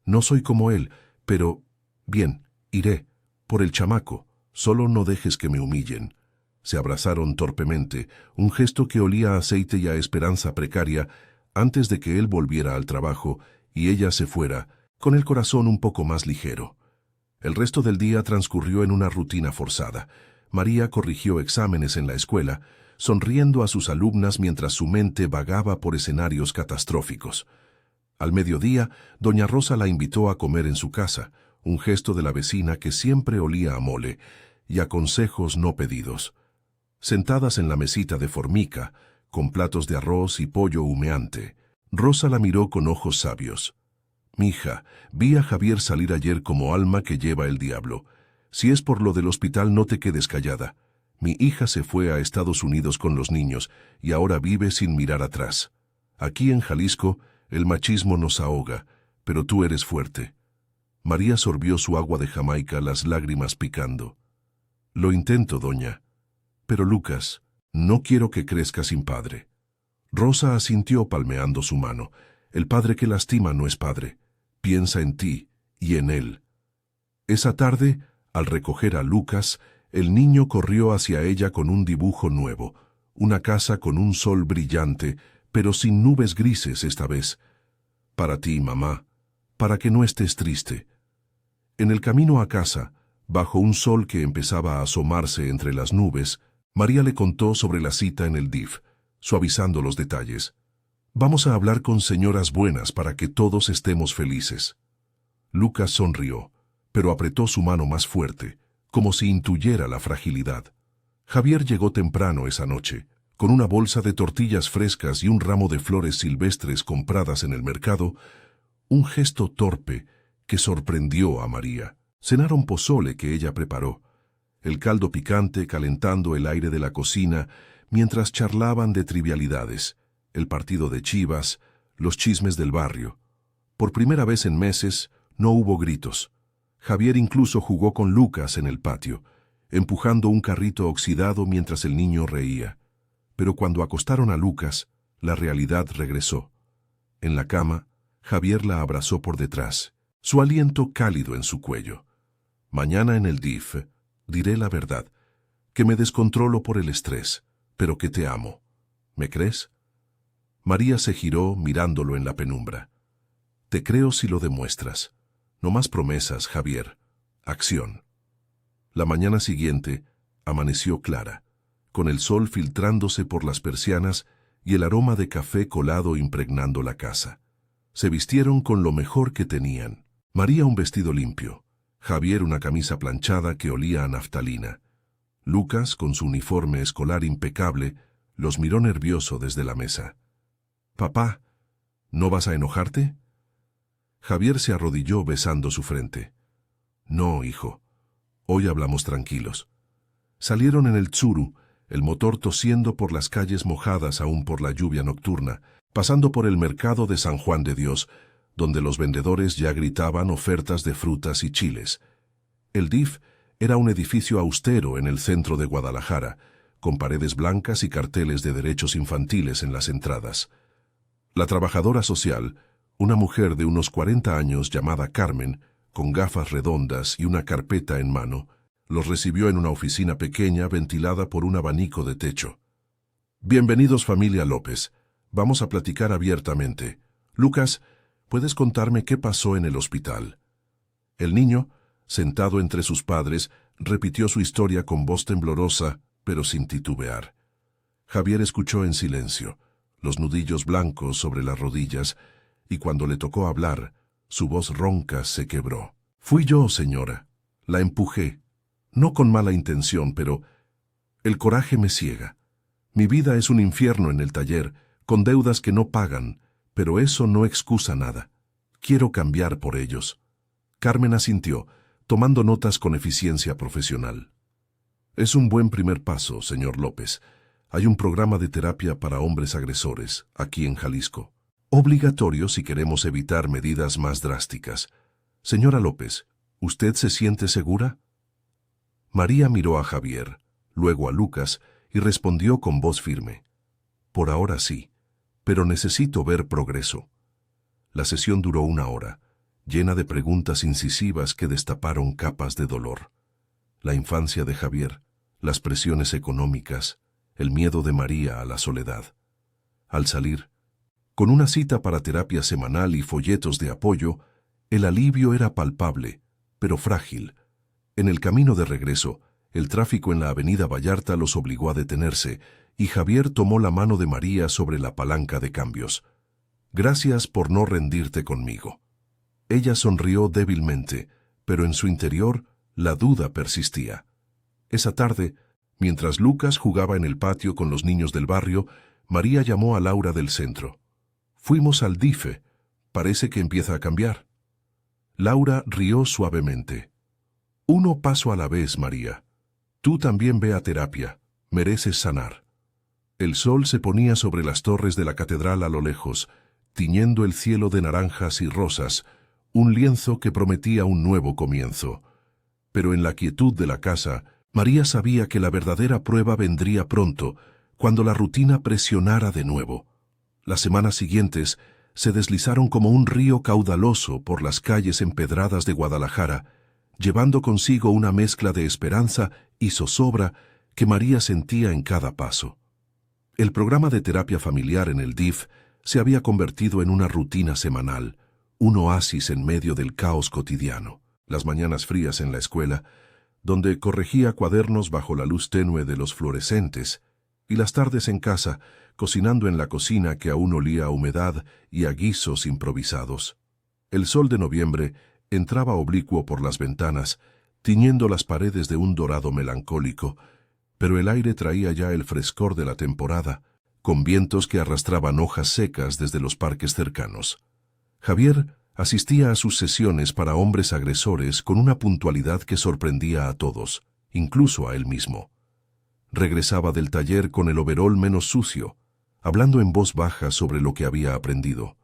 «No soy como él, pero... bien, iré. Por el chamaco. Solo no dejes que me humillen». Se abrazaron torpemente, un gesto que olía a aceite y a esperanza precaria, antes de que él volviera al trabajo y ella se fuera, con el corazón un poco más ligero. El resto del día transcurrió en una rutina forzada. María corrigió exámenes en la escuela, sonriendo a sus alumnas mientras su mente vagaba por escenarios catastróficos. Al mediodía, doña Rosa la invitó a comer en su casa, un gesto de la vecina que siempre olía a mole, y a consejos no pedidos. Sentadas en la mesita de formica, con platos de arroz y pollo humeante, Rosa la miró con ojos sabios. «Mija, vi a Javier salir ayer como alma que lleva el diablo. Si es por lo del hospital, no te quedes callada. Mi hija se fue a Estados Unidos con los niños y ahora vive sin mirar atrás. Aquí en Jalisco, el machismo nos ahoga, pero tú eres fuerte». María sorbió su agua de Jamaica, las lágrimas picando. «Lo intento, doña. Pero Lucas, no quiero que crezca sin padre». Rosa asintió palmeando su mano. «El padre que lastima no es padre. Piensa en ti y en él». Esa tarde, al recoger a Lucas, el niño corrió hacia ella con un dibujo nuevo, una casa con un sol brillante, pero sin nubes grises esta vez. «Para ti, mamá, para que no estés triste». En el camino a casa, bajo un sol que empezaba a asomarse entre las nubes, María le contó sobre la cita en el DIF, suavizando los detalles. «Vamos a hablar con señoras buenas para que todos estemos felices». Lucas sonrió, pero apretó su mano más fuerte, como si intuyera la fragilidad. Javier llegó temprano esa noche, con una bolsa de tortillas frescas y un ramo de flores silvestres compradas en el mercado, un gesto torpe que sorprendió a María. Cenaron pozole que ella preparó, el caldo picante calentando el aire de la cocina mientras charlaban de trivialidades, el partido de Chivas, los chismes del barrio. Por primera vez en meses no hubo gritos. Javier incluso jugó con Lucas en el patio, empujando un carrito oxidado mientras el niño reía. Pero cuando acostaron a Lucas, la realidad regresó. En la cama, Javier la abrazó por detrás, su aliento cálido en su cuello. Mañana en el DIF diré la verdad, que me descontrolo por el estrés, pero que te amo. ¿Me crees? María se giró mirándolo en la penumbra. Te creo si lo demuestras. No más promesas, Javier. Acción. La mañana siguiente amaneció clara, con el sol filtrándose por las persianas y el aroma de café colado impregnando la casa. Se vistieron con lo mejor que tenían. María un vestido limpio, Javier una camisa planchada que olía a naftalina. Lucas, con su uniforme escolar impecable, los miró nervioso desde la mesa. «Papá, ¿no vas a enojarte?» Javier se arrodilló besando su frente. «No, hijo. Hoy hablamos tranquilos». Salieron en el Tsuru, el motor tosiendo por las calles mojadas aún por la lluvia nocturna, pasando por el mercado de San Juan de Dios, donde los vendedores ya gritaban ofertas de frutas y chiles. El DIF era un edificio austero en el centro de Guadalajara, con paredes blancas y carteles de derechos infantiles en las entradas. La trabajadora social, una mujer de unos 40 años llamada Carmen, con gafas redondas y una carpeta en mano, los recibió en una oficina pequeña ventilada por un abanico de techo. «Bienvenidos, familia López. Vamos a platicar abiertamente. Lucas, ¿puedes contarme qué pasó en el hospital?» El niño, sentado entre sus padres, repitió su historia con voz temblorosa, pero sin titubear. Javier escuchó en silencio, los nudillos blancos sobre las rodillas, y cuando le tocó hablar, su voz ronca se quebró. «Fui yo, señora. La empujé. No con mala intención, pero el coraje me ciega. Mi vida es un infierno en el taller, con deudas que no pagan, pero eso no excusa nada. Quiero cambiar por ellos». Carmen asintió, tomando notas con eficiencia profesional. «Es un buen primer paso, señor López. Hay un programa de terapia para hombres agresores, aquí en Jalisco. Obligatorio si queremos evitar medidas más drásticas. Señora López, ¿usted se siente segura?» María miró a Javier, luego a Lucas, y respondió con voz firme. «Por ahora sí, pero necesito ver progreso». La sesión duró 1 hora, llena de preguntas incisivas que destaparon capas de dolor. La infancia de Javier, las presiones económicas, el miedo de María a la soledad. Al salir, con una cita para terapia semanal y folletos de apoyo, el alivio era palpable, pero frágil. En el camino de regreso, el tráfico en la avenida Vallarta los obligó a detenerse, y Javier tomó la mano de María sobre la palanca de cambios. «Gracias por no rendirte conmigo». Ella sonrió débilmente, pero en su interior la duda persistía. Esa tarde, mientras Lucas jugaba en el patio con los niños del barrio, María llamó a Laura del centro. «Fuimos al DIF. Parece que empieza a cambiar». Laura rió suavemente. «Uno paso a la vez, María. Tú también ve a terapia. Mereces sanar». El sol se ponía sobre las torres de la catedral a lo lejos, tiñendo el cielo de naranjas y rosas, un lienzo que prometía un nuevo comienzo. Pero en la quietud de la casa, María sabía que la verdadera prueba vendría pronto, cuando la rutina presionara de nuevo. Las semanas siguientes se deslizaron como un río caudaloso por las calles empedradas de Guadalajara, llevando consigo una mezcla de esperanza y zozobra que María sentía en cada paso. El programa de terapia familiar en el DIF se había convertido en una rutina semanal, un oasis en medio del caos cotidiano. Las mañanas frías en la escuela, donde corregía cuadernos bajo la luz tenue de los fluorescentes, y las tardes en casa, cocinando en la cocina que aún olía a humedad y a guisos improvisados. El sol de noviembre entraba oblicuo por las ventanas, tiñendo las paredes de un dorado melancólico, pero el aire traía ya el frescor de la temporada, con vientos que arrastraban hojas secas desde los parques cercanos. Javier asistía a sus sesiones para hombres agresores con una puntualidad que sorprendía a todos, incluso a él mismo. Regresaba del taller con el overol menos sucio, hablando en voz baja sobre lo que había aprendido.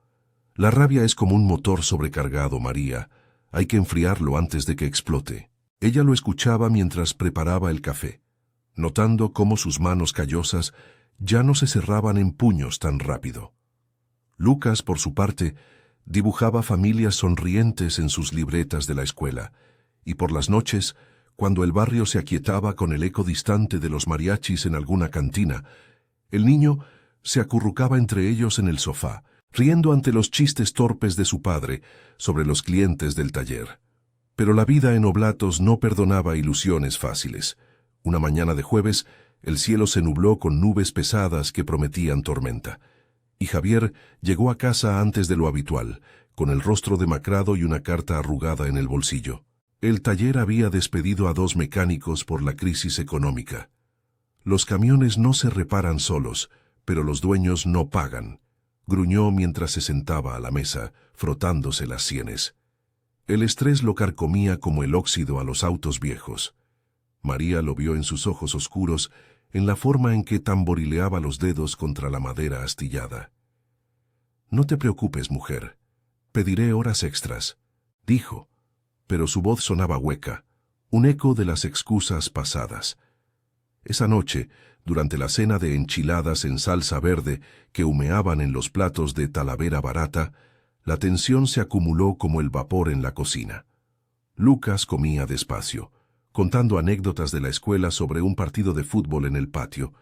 «La rabia es como un motor sobrecargado, María. Hay que enfriarlo antes de que explote». Ella lo escuchaba mientras preparaba el café, notando cómo sus manos callosas ya no se cerraban en puños tan rápido. Lucas, por su parte, dibujaba familias sonrientes en sus libretas de la escuela, y por las noches, cuando el barrio se aquietaba con el eco distante de los mariachis en alguna cantina, el niño se acurrucaba entre ellos en el sofá, riendo ante los chistes torpes de su padre sobre los clientes del taller. Pero la vida en Oblatos no perdonaba ilusiones fáciles. Una mañana de jueves, el cielo se nubló con nubes pesadas que prometían tormenta, y Javier llegó a casa antes de lo habitual, con el rostro demacrado y una carta arrugada en el bolsillo. El taller había despedido a 2 mecánicos por la crisis económica. Los camiones no se reparan solos, pero los dueños no pagan, gruñó mientras se sentaba a la mesa, frotándose las sienes. El estrés lo carcomía como el óxido a los autos viejos. María lo vio en sus ojos oscuros, en la forma en que tamborileaba los dedos contra la madera astillada. «No te preocupes, mujer. Pediré horas extras», dijo, pero su voz sonaba hueca, un eco de las excusas pasadas. Esa noche, durante la cena de enchiladas en salsa verde que humeaban en los platos de Talavera barata, la tensión se acumuló como el vapor en la cocina. Lucas comía despacio, contando anécdotas de la escuela sobre un partido de fútbol en el patio,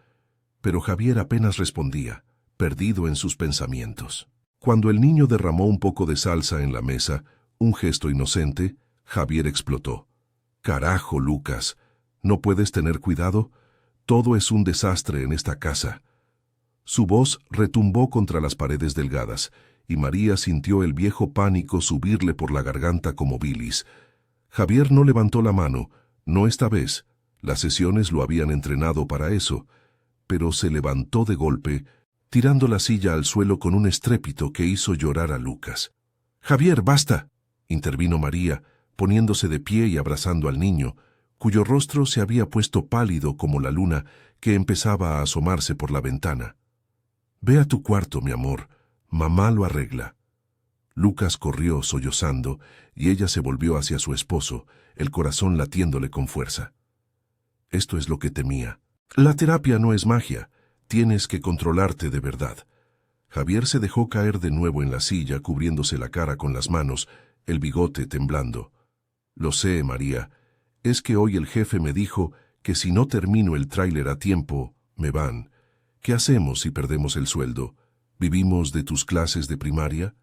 pero Javier apenas respondía, perdido en sus pensamientos. Cuando el niño derramó un poco de salsa en la mesa, un gesto inocente, Javier explotó. «Carajo, Lucas, ¿no puedes tener cuidado? Todo es un desastre en esta casa». Su voz retumbó contra las paredes delgadas, y María sintió el viejo pánico subirle por la garganta como bilis. Javier no levantó la mano, no esta vez, las sesiones lo habían entrenado para eso, pero se levantó de golpe, tirando la silla al suelo con un estrépito que hizo llorar a Lucas. «Javier, basta», intervino María, poniéndose de pie y abrazando al niño, cuyo rostro se había puesto pálido como la luna que empezaba a asomarse por la ventana. «Ve a tu cuarto, mi amor, mamá lo arregla». Lucas corrió sollozando y ella se volvió hacia su esposo, el corazón latiéndole con fuerza. «Esto es lo que temía. La terapia no es magia, tienes que controlarte de verdad». Javier se dejó caer de nuevo en la silla, cubriéndose la cara con las manos, el bigote temblando. «Lo sé, María. Es que hoy el jefe me dijo que si no termino el tráiler a tiempo, me van. ¿Qué hacemos si perdemos el sueldo? ¿Vivimos de tus clases de primaria?»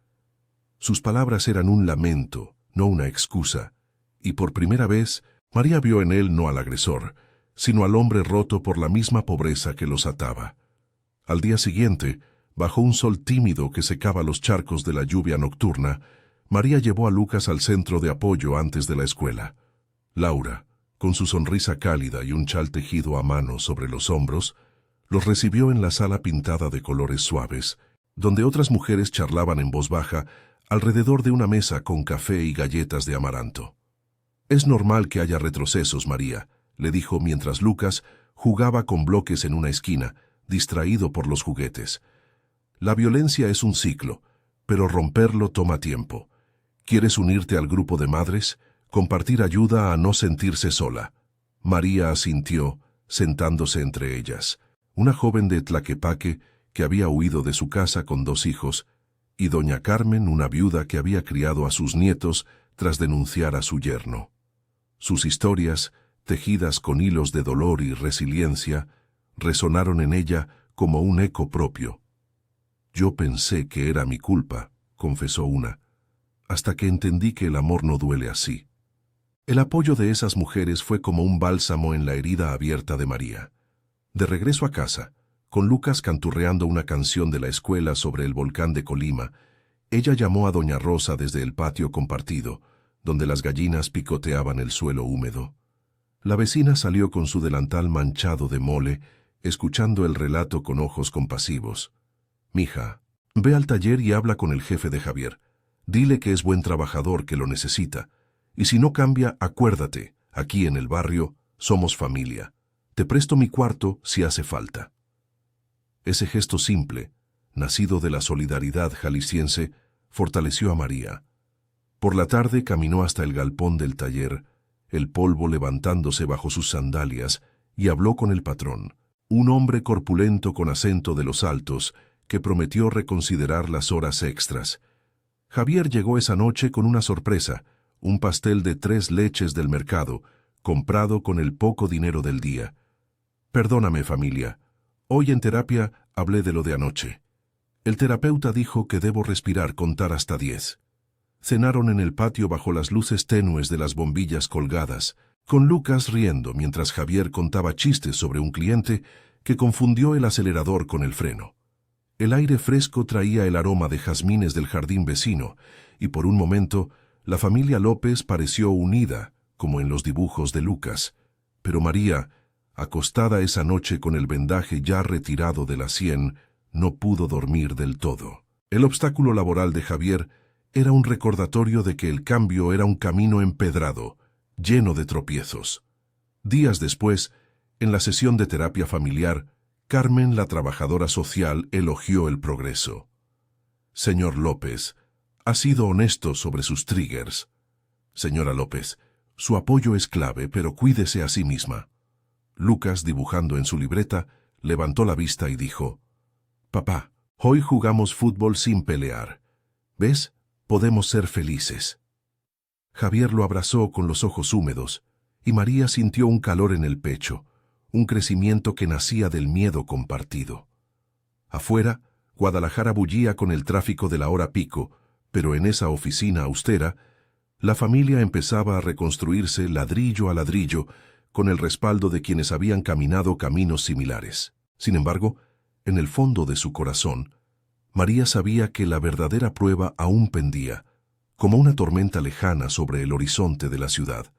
Sus palabras eran un lamento, no una excusa, y por primera vez María vio en él no al agresor, sino al hombre roto por la misma pobreza que los ataba. Al día siguiente, bajo un sol tímido que secaba los charcos de la lluvia nocturna, María llevó a Lucas al centro de apoyo antes de la escuela. Laura, con su sonrisa cálida y un chal tejido a mano sobre los hombros, los recibió en la sala pintada de colores suaves, donde otras mujeres charlaban en voz baja alrededor de una mesa con café y galletas de amaranto. «Es normal que haya retrocesos, María», le dijo mientras Lucas jugaba con bloques en una esquina, distraído por los juguetes. «La violencia es un ciclo, pero romperlo toma tiempo. ¿Quieres unirte al grupo de madres? Compartir ayuda a no sentirse sola». María asintió, sentándose entre ellas. Una joven de Tlaquepaque que había huido de su casa con 2 hijos, y doña Carmen, una viuda que había criado a sus nietos tras denunciar a su yerno. Sus historias, tejidas con hilos de dolor y resiliencia, resonaron en ella como un eco propio. «Yo pensé que era mi culpa», confesó una, «hasta que entendí que el amor no duele así». El apoyo de esas mujeres fue como un bálsamo en la herida abierta de María. De regreso a casa, con Lucas canturreando una canción de la escuela sobre el volcán de Colima, ella llamó a doña Rosa desde el patio compartido, donde las gallinas picoteaban el suelo húmedo. La vecina salió con su delantal manchado de mole, escuchando el relato con ojos compasivos. «Mija, ve al taller y habla con el jefe de Javier. Dile que es buen trabajador, que lo necesita. Y si no cambia, acuérdate, aquí en el barrio somos familia. Te presto mi cuarto si hace falta». Ese gesto simple, nacido de la solidaridad jalisciense, fortaleció a María. Por la tarde caminó hasta el galpón del taller, el polvo levantándose bajo sus sandalias, y habló con el patrón. un hombre corpulento con acento de los altos, que prometió reconsiderar las horas extras. Javier llegó esa noche con una sorpresa, un pastel de 3 leches del mercado, comprado con el poco dinero del día. Perdóname, familia. Hoy en terapia hablé de lo de anoche. El terapeuta dijo que debo respirar, contar hasta 10. Cenaron en el patio bajo las luces tenues de las bombillas colgadas, con Lucas riendo mientras Javier contaba chistes sobre un cliente que confundió el acelerador con el freno. El aire fresco traía el aroma de jazmines del jardín vecino, y por un momento la familia López pareció unida, como en los dibujos de Lucas. Pero María, acostada esa noche con el vendaje ya retirado de la sien, no pudo dormir del todo. El obstáculo laboral de Javier era un recordatorio de que el cambio era un camino empedrado, lleno de tropiezos. Días después, en la sesión de terapia familiar, Carmen, la trabajadora social, elogió el progreso. Señor López, ha sido honesto sobre sus triggers. Señora López, su apoyo es clave, pero cuídese a sí misma. Lucas, dibujando en su libreta, levantó la vista y dijo: Papá, hoy jugamos fútbol sin pelear. ¿Ves? Podemos ser felices. Javier lo abrazó con los ojos húmedos, y María sintió un calor en el pecho, un crecimiento que nacía del miedo compartido. Afuera, Guadalajara bullía con el tráfico de la hora pico, pero en esa oficina austera, la familia empezaba a reconstruirse ladrillo a ladrillo con el respaldo de quienes habían caminado caminos similares. Sin embargo, en el fondo de su corazón, María sabía que la verdadera prueba aún pendía, como una tormenta lejana sobre el horizonte de la ciudad.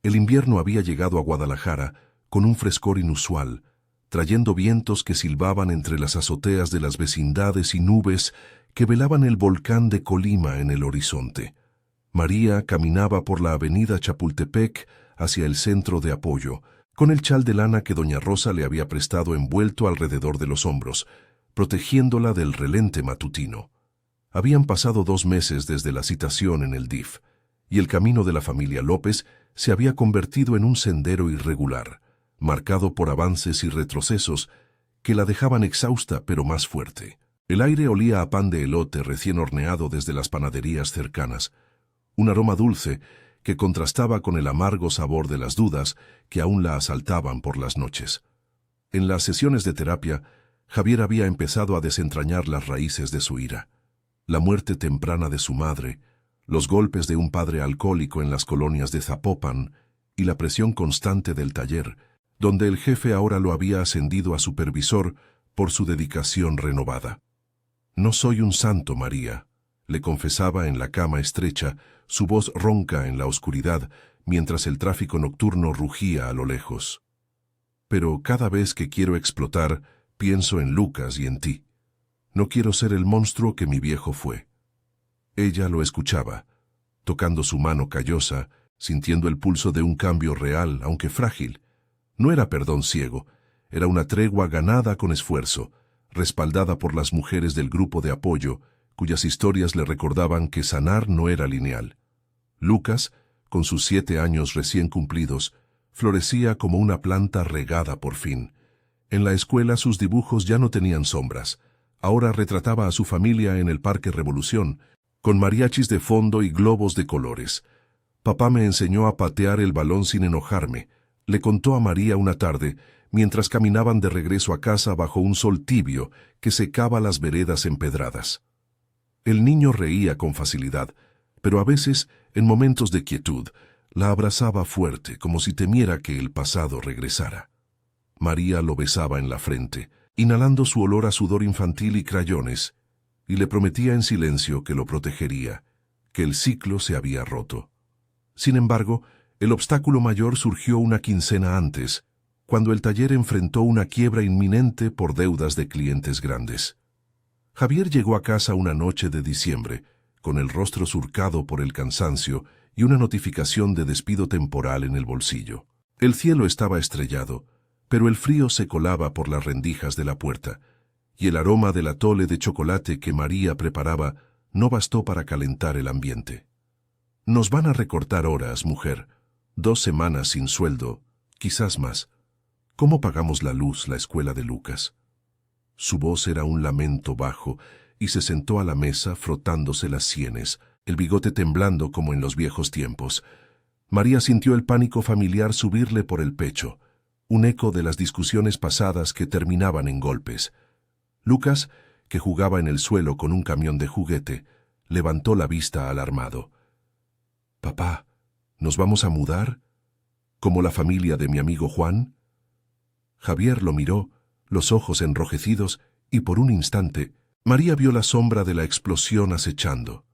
El invierno había llegado a Guadalajara con un frescor inusual, trayendo vientos que silbaban entre las azoteas de las vecindades y nubes que velaban el volcán de Colima en el horizonte. María caminaba por la avenida Chapultepec hacia el centro de apoyo, con el chal de lana que doña Rosa le había prestado envuelto alrededor de los hombros, protegiéndola del relente matutino. Habían pasado 2 meses desde la citación en el DIF, y el camino de la familia López se había convertido en un sendero irregular, marcado por avances y retrocesos que la dejaban exhausta pero más fuerte. El aire olía a pan de elote recién horneado desde las panaderías cercanas, un aroma dulce que contrastaba con el amargo sabor de las dudas que aún la asaltaban por las noches. En las sesiones de terapia, Javier había empezado a desentrañar las raíces de su ira. La muerte temprana de su madre, los golpes de un padre alcohólico en las colonias de Zapopan y la presión constante del taller, donde el jefe ahora lo había ascendido a supervisor por su dedicación renovada. «No soy un santo, María», le confesaba en la cama estrecha, su voz ronca en la oscuridad, mientras el tráfico nocturno rugía a lo lejos. «Pero cada vez que quiero explotar, pienso en Lucas y en ti. No quiero ser el monstruo que mi viejo fue». Ella lo escuchaba, tocando su mano callosa, sintiendo el pulso de un cambio real, aunque frágil. No era perdón ciego, era una tregua ganada con esfuerzo, respaldada por las mujeres del grupo de apoyo, cuyas historias le recordaban que sanar no era lineal. Lucas, con sus 7 años recién cumplidos, florecía como una planta regada por fin. En la escuela sus dibujos ya no tenían sombras. Ahora retrataba a su familia en el Parque Revolución, con mariachis de fondo y globos de colores. «Papá me enseñó a patear el balón sin enojarme», le contó a María una tarde, mientras caminaban de regreso a casa bajo un sol tibio que secaba las veredas empedradas. El niño reía con facilidad, pero a veces, en momentos de quietud, la abrazaba fuerte, como si temiera que el pasado regresara. María lo besaba en la frente, inhalando su olor a sudor infantil y crayones, y le prometía en silencio que lo protegería, que el ciclo se había roto. Sin embargo, el obstáculo mayor surgió una quincena antes, cuando el taller enfrentó una quiebra inminente por deudas de clientes grandes. Javier llegó a casa una noche de diciembre, con el rostro surcado por el cansancio y una notificación de despido temporal en el bolsillo. El cielo estaba estrellado, pero el frío se colaba por las rendijas de la puerta, y el aroma del atole de chocolate que María preparaba no bastó para calentar el ambiente. «Nos van a recortar horas, mujer. 2 semanas sin sueldo, quizás más. ¿Cómo pagamos la luz, la escuela de Lucas? Su voz era un lamento bajo, y se sentó a la mesa frotándose las sienes, el bigote temblando como en los viejos tiempos. María sintió el pánico familiar subirle por el pecho, un eco de las discusiones pasadas que terminaban en golpes. Lucas, que jugaba en el suelo con un camión de juguete, levantó la vista alarmado. «Papá, ¿nos vamos a mudar? ¿Como la familia de mi amigo Juan?» Javier lo miró, los ojos enrojecidos, y por un instante, María vio la sombra de la explosión acechando.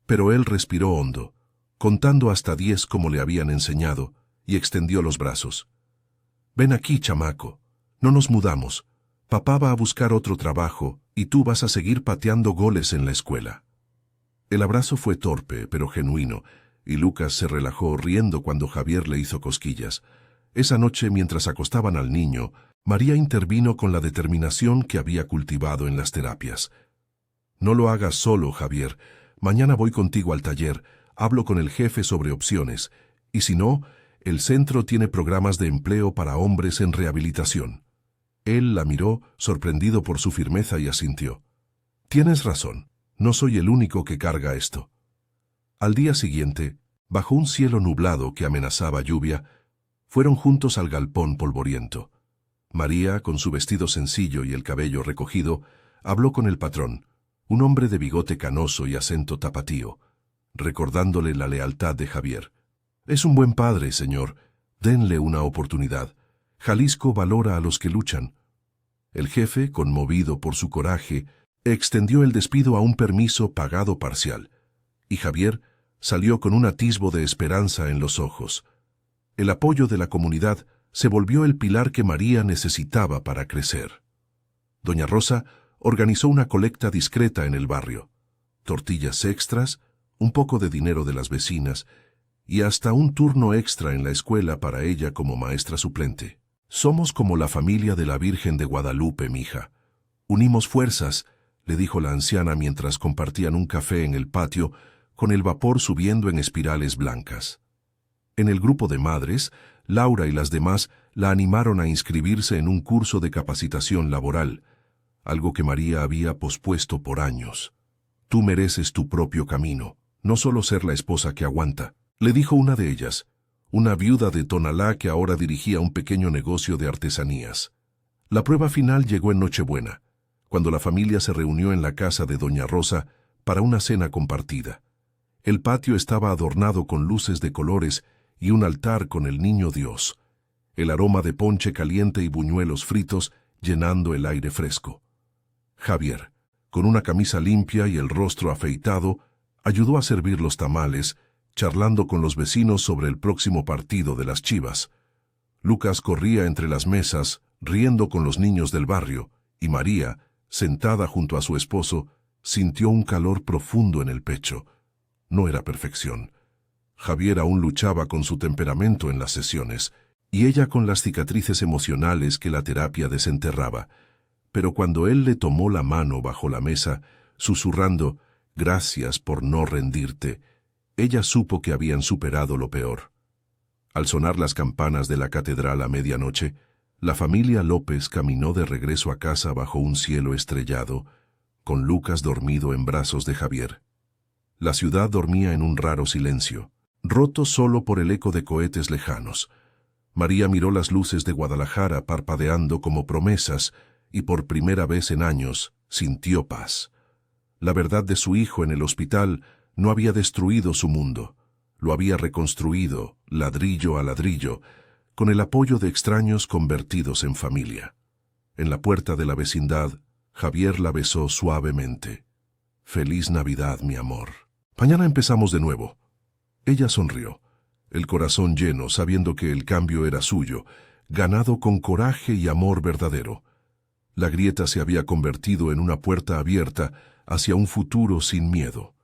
Pero él respiró hondo, contando hasta 10 como le habían enseñado, y extendió los brazos. «Ven aquí, chamaco. No nos mudamos. Papá va a buscar otro trabajo, y tú vas a seguir pateando goles en la escuela». El abrazo fue torpe, pero genuino, y Lucas se relajó riendo cuando Javier le hizo cosquillas. Esa noche, mientras acostaban al niño, María intervino con la determinación que había cultivado en las terapias. «No lo hagas solo, Javier. Mañana voy contigo al taller, hablo con el jefe sobre opciones, y si no, el centro tiene programas de empleo para hombres en rehabilitación». Él la miró, sorprendido por su firmeza, y asintió. «Tienes razón, no soy el único que carga esto». Al día siguiente, bajo un cielo nublado que amenazaba lluvia, fueron juntos al galpón polvoriento. María, con su vestido sencillo y el cabello recogido, habló con el patrón, un hombre de bigote canoso y acento tapatío, recordándole la lealtad de Javier. «Es un buen padre, señor. Denle una oportunidad. Jalisco valora a los que luchan». El jefe, conmovido por su coraje, extendió el despido a un permiso pagado parcial, y Javier salió con un atisbo de esperanza en los ojos. El apoyo de la comunidad se volvió el pilar que María necesitaba para crecer. Doña Rosa organizó una colecta discreta en el barrio. Tortillas extras, un poco de dinero de las vecinas, y hasta un turno extra en la escuela para ella como maestra suplente. «Somos como la familia de la Virgen de Guadalupe, mija. Unimos fuerzas», le dijo la anciana mientras compartían un café en el patio, con el vapor subiendo en espirales blancas. En el grupo de madres, Laura y las demás la animaron a inscribirse en un curso de capacitación laboral, algo que María había pospuesto por años. «Tú mereces tu propio camino, no solo ser la esposa que aguanta», le dijo una de ellas, una viuda de Tonalá que ahora dirigía un pequeño negocio de artesanías. La prueba final llegó en Nochebuena, cuando la familia se reunió en la casa de Doña Rosa para una cena compartida. El patio estaba adornado con luces de colores y un altar con el Niño Dios, el aroma de ponche caliente y buñuelos fritos llenando el aire fresco. Javier, con una camisa limpia y el rostro afeitado, ayudó a servir los tamales, charlando con los vecinos sobre el próximo partido de las Chivas. Lucas corría entre las mesas, riendo con los niños del barrio, y María, sentada junto a su esposo, sintió un calor profundo en el pecho. No era perfección. Javier aún luchaba con su temperamento en las sesiones, y ella con las cicatrices emocionales que la terapia desenterraba. Pero cuando él le tomó la mano bajo la mesa, susurrando, «Gracias por no rendirte», ella supo que habían superado lo peor. Al sonar las campanas de la catedral a medianoche, la familia López caminó de regreso a casa bajo un cielo estrellado, con Lucas dormido en brazos de Javier. La ciudad dormía en un raro silencio, roto solo por el eco de cohetes lejanos. María miró las luces de Guadalajara parpadeando como promesas y por primera vez en años sintió paz. La verdad de su hijo en el hospital no había destruido su mundo, lo había reconstruido, ladrillo a ladrillo, con el apoyo de extraños convertidos en familia. En la puerta de la vecindad, Javier la besó suavemente. «Feliz Navidad, mi amor. Mañana empezamos de nuevo». Ella sonrió, el corazón lleno, sabiendo que el cambio era suyo, ganado con coraje y amor verdadero. La grieta se había convertido en una puerta abierta hacia un futuro sin miedo.